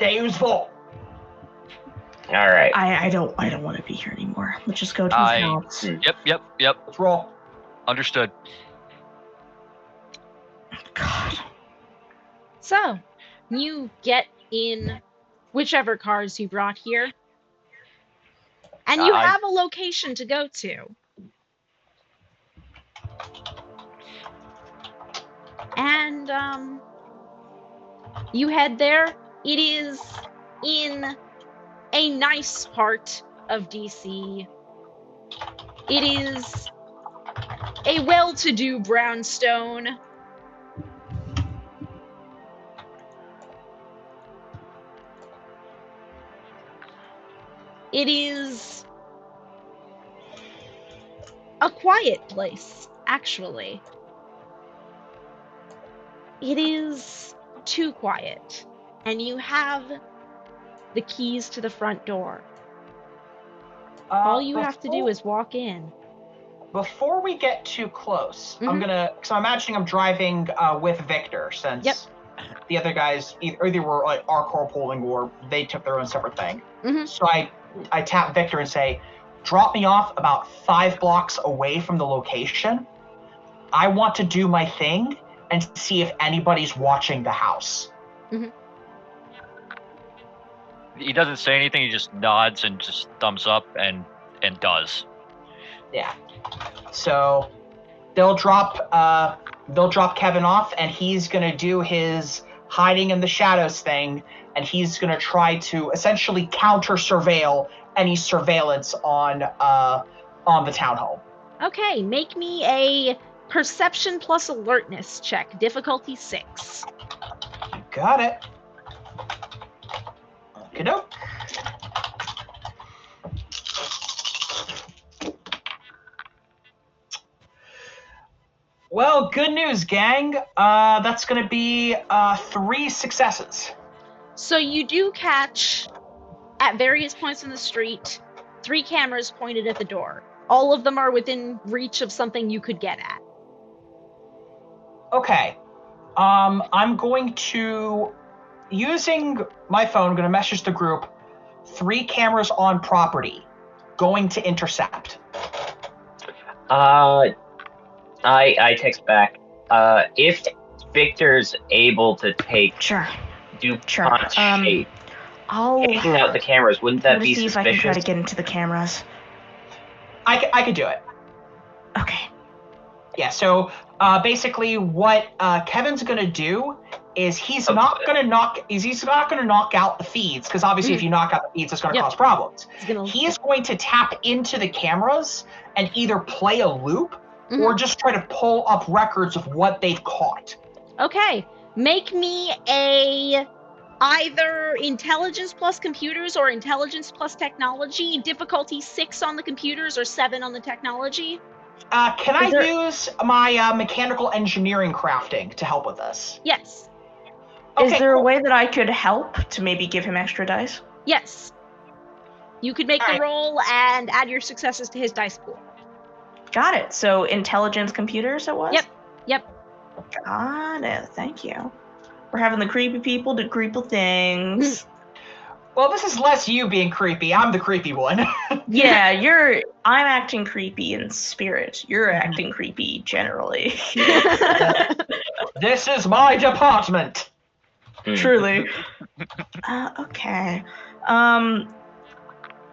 All right. I don't want to be here anymore. Let's just go to his house. Yep. Let's roll. Understood. God. So, you get in whichever cars you brought here, and you have a location to go to. And, you head there. It is in a nice part of DC. It is a well-to-do brownstone. It is a quiet place, actually. It is too quiet, and you have the keys to the front door. All you have to do is walk in. Before we get too close, Mhm. because I'm imagining I'm driving with Victor, since the other guys either were like our carpooling or they took their own separate thing. Mhm. So I tap Victor and say, drop me off about 5 blocks away from the location. I want to do my thing and see if anybody's watching the house. He doesn't say anything. He just nods and just thumbs up and does. Yeah. So they'll drop Kevin off, and he's gonna do his hiding in the shadows thing, and he's going to try to essentially counter-surveil any surveillance on the town hall. Okay, make me a perception plus alertness check, difficulty 6. You got it. Okey-doke. Well, good news, gang. That's going to be 3 successes. So you do catch, at various points in the street, 3 cameras pointed at the door. All of them are within reach of something you could get at. Okay. I'm going to, using my phone, going to message the group, 3 cameras on property, going to intercept. I text back. If Victor's able to take DuPont's shape, taking out the cameras, wouldn't that be see suspicious? if I can try to get into the cameras. I could do it. Okay. Yeah, so basically what Kevin's gonna do is he's not gonna knock out the feeds, because obviously if you knock out the feeds, it's gonna cause problems. He is going to tap into the cameras and either play a loop or just try to pull up records of what they've caught. Okay, make me a either intelligence plus computers or intelligence plus technology, difficulty 6 on the computers or 7 on the technology. Can I use my mechanical engineering crafting to help with this? Yes. Okay, is there a way that I could help to maybe give him extra dice? Yes. You could make the roll and add your successes to his dice pool. Got it. So intelligence computers it was? Yep. Got it. Thank you. We're having the creepy people do creepy things. Well, this is less you being creepy. I'm the creepy one. Yeah, I'm acting creepy in spirit. You're acting creepy generally. This is my department. Truly. Okay.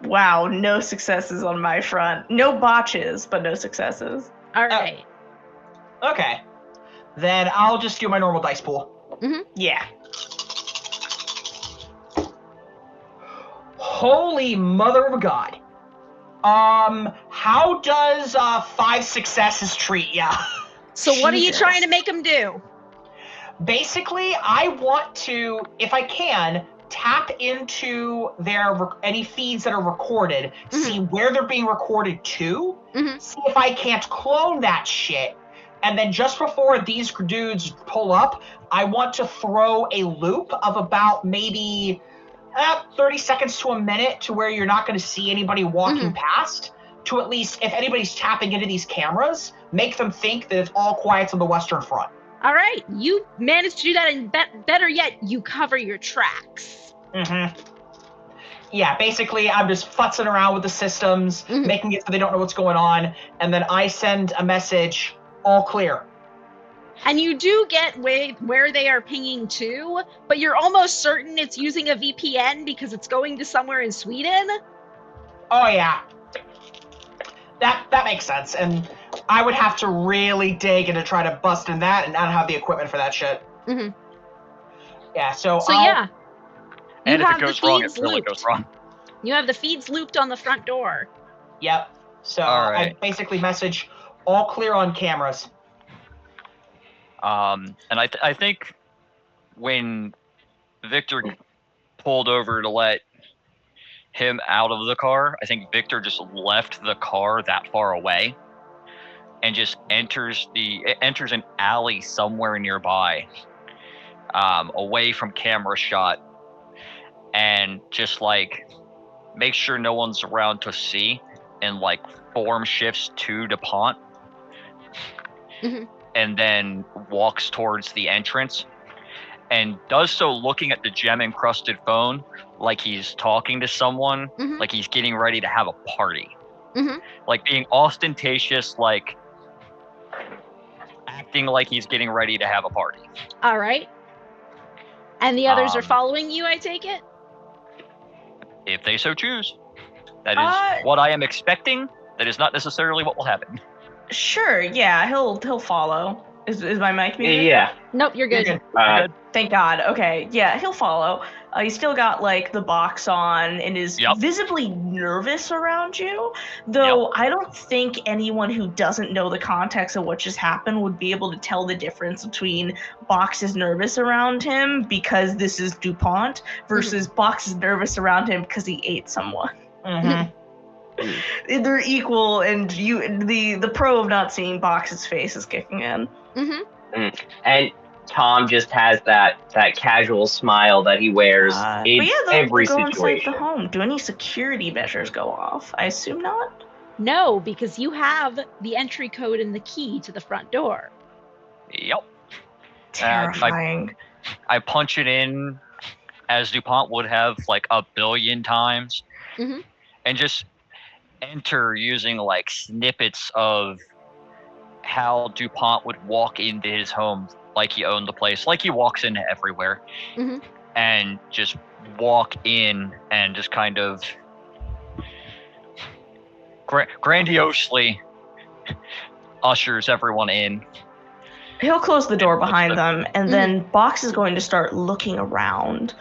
Wow, no successes on my front. No botches, but no successes. All right. Okay. Then I'll just do my normal dice pool. Yeah. Holy mother of God. How does 5 successes treat ya? So what are you trying to make them do? Basically, I want to, if I can, tap into any feeds that are recorded, see where they're being recorded to, see if I can't clone that shit, and then just before these dudes pull up, I want to throw a loop of about maybe 30 seconds to a minute to where you're not going to see anybody walking past, to at least, if anybody's tapping into these cameras, make them think that it's all quiet on the Western Front. All right, you managed to do that, and better yet, you cover your tracks. Yeah, basically, I'm just futzing around with the systems, making it so they don't know what's going on, and then I send a message, all clear. And you do get where they are pinging to, but you're almost certain it's using a VPN because it's going to somewhere in Sweden. Oh, yeah. That makes sense, and I would have to really dig in to try to bust in that, and I don't have the equipment for that shit. Yeah, so yeah. And if it goes wrong, it really goes wrong. You have the feeds looped on the front door. Yep. So I basically message all clear on cameras. And I think when Victor pulled over to let him out of the car, I think Victor just left the car that far away and just enters an alley somewhere nearby, away from camera shot, and just like make sure no one's around to see, and like form shifts to DuPont, and then walks towards the entrance, and does so looking at the gem-encrusted phone like he's talking to someone, like he's getting ready to have a party. Like being ostentatious, like acting like he's getting ready to have a party. All right. And the others are following you, I take it? If they so choose. That is what I am expecting. That is not necessarily what will happen. Sure, yeah, he'll follow. Is my mic muted? Yeah. Nope, you're good. You're good. Thank God. Okay, yeah, he'll follow. He's still got like the box on and is visibly nervous around you. Though I don't think anyone who doesn't know the context of what just happened would be able to tell the difference between Box is nervous around him because this is DuPont versus Box is nervous around him because he ate someone. They're equal, and the pro of not seeing Box's face is kicking in. And Tom just has that casual smile that he wears in every go inside situation. the home. Do any security measures go off? I assume not. No, because you have the entry code and the key to the front door. Yep. Terrifying. I punch it in as DuPont would have like 1 billion times, and just enter using like snippets of how DuPont would walk into his home like he owned the place, like he walks into everywhere, and just walk in and just kind of grandiosely ushers everyone in. He'll close the door behind them, and then Box is going to start looking around.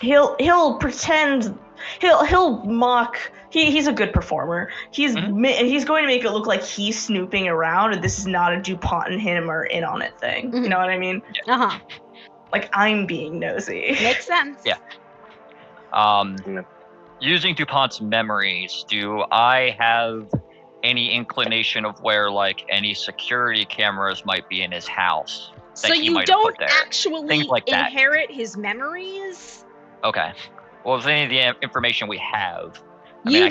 He'll pretend, he'll mock. He's a good performer. He's going to make it look like he's snooping around, and this is not a DuPont and him are in on it thing. You know what I mean? Like, I'm being nosy. Makes sense. Yeah. Using DuPont's memories, do I have any inclination of where like any security cameras might be in his house? So you don't actually inherit his memories? Okay. Well, with any of the information we have, you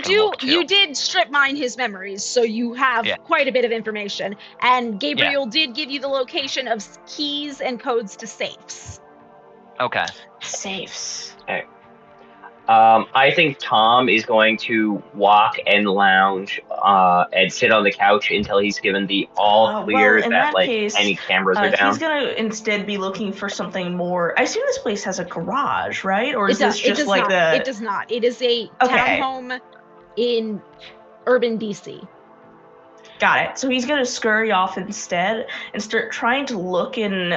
did strip mine his memories, so you have quite a bit of information. And Gabriel did give you the location of keys and codes to safes. Okay. Safes. Okay. I think Tom is going to walk and lounge and sit on the couch until he's given the all clear that like case, any cameras are down. He's going to instead be looking for something more. I assume this place has a garage, right? Or is this just like the... It does not. It is a townhome in urban DC. Got it. So he's going to scurry off instead and start trying to look in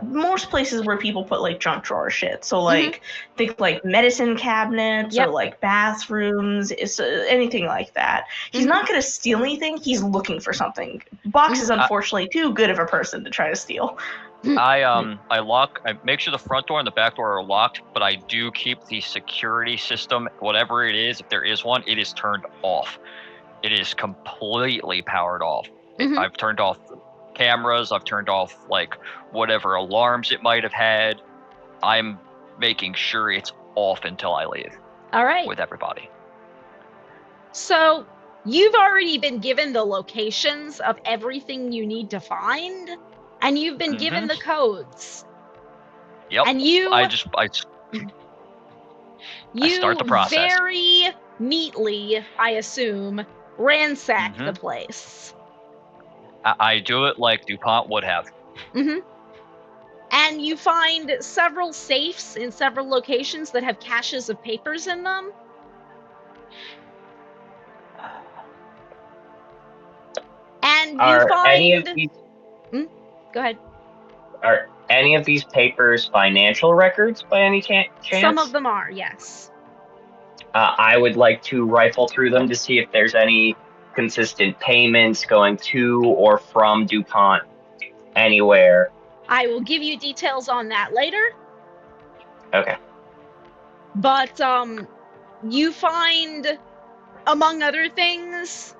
most places where people put like junk drawer shit. So like think like medicine cabinets or like bathrooms, anything like that. He's not going to steal anything. He's looking for something. Box is unfortunately too good of a person to try to steal. I make sure the front door and the back door are locked, but I do keep the security system, whatever it is, if there is one, it is turned off. It is completely powered off. I've turned off cameras. I've turned off like whatever alarms it might have had. I'm making sure it's off until I leave. All right. With everybody. So you've already been given the locations of everything you need to find, and you've been given the codes. Yep. And you I start the process. Very neatly, I assume, ransack the place. I do it like DuPont would have. And you find several safes in several locations that have caches of papers in them. And you find... Go ahead. Are any of these papers financial records by any chance? Some of them are, yes. I would like to rifle through them to see if there's any consistent payments going to or from DuPont anywhere. I will give you details on that later. Okay. But you find, among other things,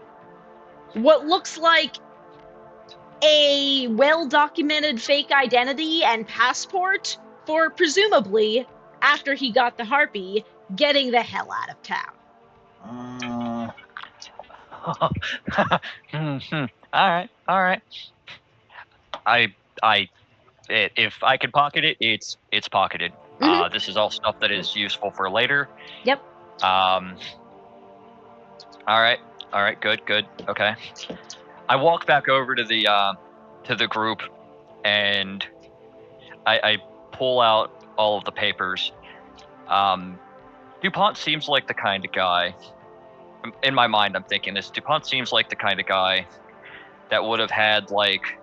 what looks like a well-documented fake identity and passport for, presumably, after he got the harpy, getting the hell out of town. All right. If I can pocket it, it's pocketed. This is all stuff that is useful for later. Yep. All right. Good. Okay. I walk back over to the group, and I pull out all of the papers. DuPont seems like the kind of guy, in my mind I'm thinking this, DuPont seems like the kind of guy that would have had like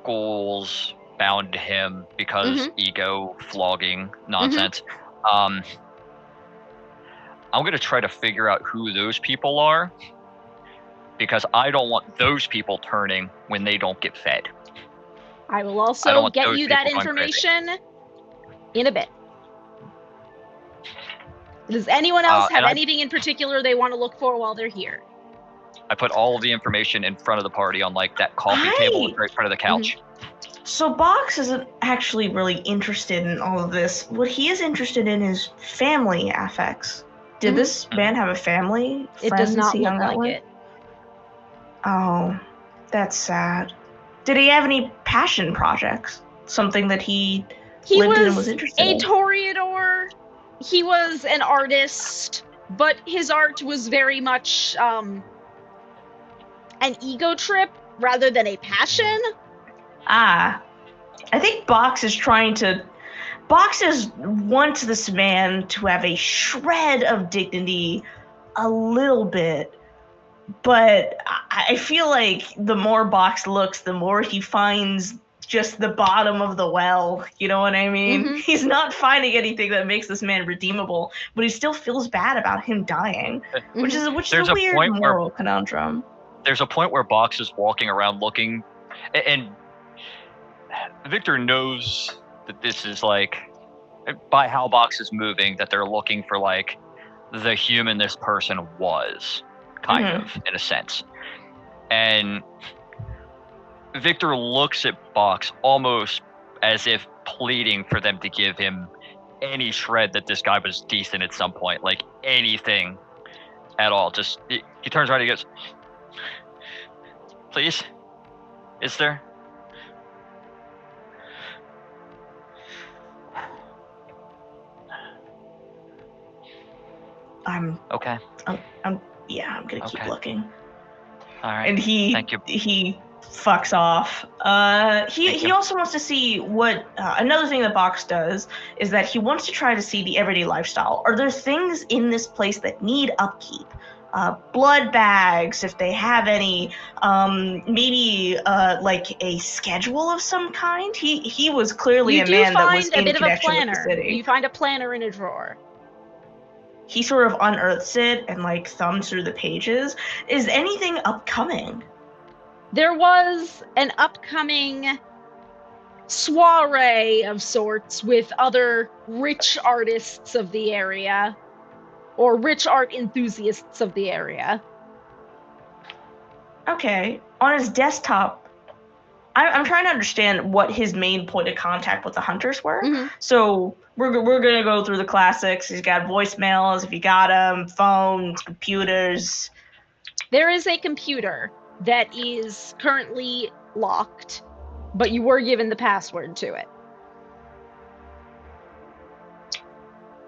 goals bound to him because ego flogging nonsense. I'm going to try to figure out who those people are, because I don't want those people turning when they don't get fed. I will also get you that information in a bit. Does anyone else have anything in particular they want to look for while they're here? I put all of the information in front of the party on like that coffee table right in front of the couch. So Box isn't actually really interested in all of this. What he is interested in is family affects. Did this man have a family? It does not look like it. Oh, that's sad. Did he have any passion projects? Something that he lived in and was interested in? He was a toreador. He was an artist, but his art was very much an ego trip rather than a passion. I think Box wants this man to have a shred of dignity, a little bit, but I feel like the more Box looks, the more he finds just the bottom of the well, you know what I mean? He's not finding anything that makes this man redeemable, but he still feels bad about him dying, which is a weird moral conundrum. There's a point where Box is walking around looking, and Victor knows that this is like, by how Box is moving, that they're looking for like the human this person was, kind of, in a sense. And Victor looks at Box almost as if pleading for them to give him any shred that this guy was decent at some point, like anything at all. Just, he turns around and he goes, "Please, is there?" Okay. I'm gonna keep looking. All right. And Thank you. He fucks off. He also wants to see what another thing that Box does is that he wants to try to see the everyday lifestyle. Are there things in this place that need upkeep? Blood bags, if they have any. Maybe like a schedule of some kind. He was clearly a man that was in connection with the city. You find a planner in a drawer. He sort of unearths it and like thumbs through the pages. Is anything upcoming? There was an upcoming soiree of sorts with other rich artists of the area, or rich art enthusiasts of the area. Okay. On his desktop, I'm trying to understand what his main point of contact with the hunters were. So we're gonna go through the classics. He's got voicemails, if you got them, phones, computers. There is a computer that is currently locked, but you were given the password to it.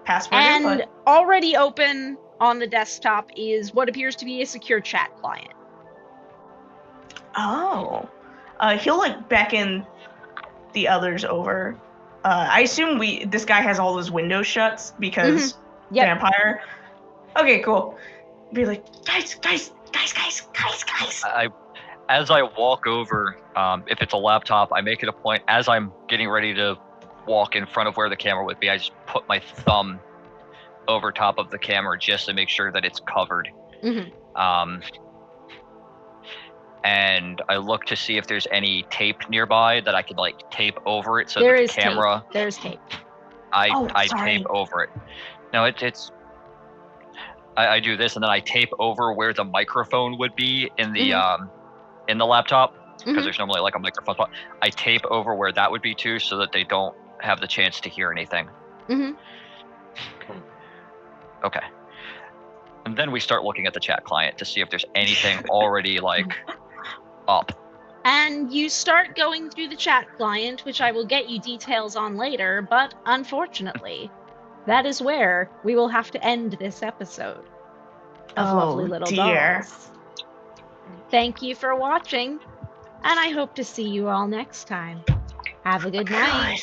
Password and input. Already open on the desktop is what appears to be a secure chat client. Oh. He'll like beckon the others over. I assume this guy has all those windows shut because vampire. Okay, cool. Be like, guys. As I walk over, if it's a laptop, I make it a point, as I'm getting ready to walk in front of where the camera would be, I just put my thumb over top of the camera just to make sure that it's covered. And I look to see if there's any tape nearby that I could like tape over it so that the camera. There's tape. I tape over it. No, it's. I do this and then I tape over where the microphone would be in the laptop, because there's normally like a microphone spot. I tape over where that would be too, so that they don't have the chance to hear anything. Okay. And then we start looking at the chat client to see if there's anything already like up. And you start going through the chat client, which I will get you details on later, but unfortunately, that is where we will have to end this episode of Lovely Little Dolls. Thank you for watching, and I hope to see you all next time. Have a good night.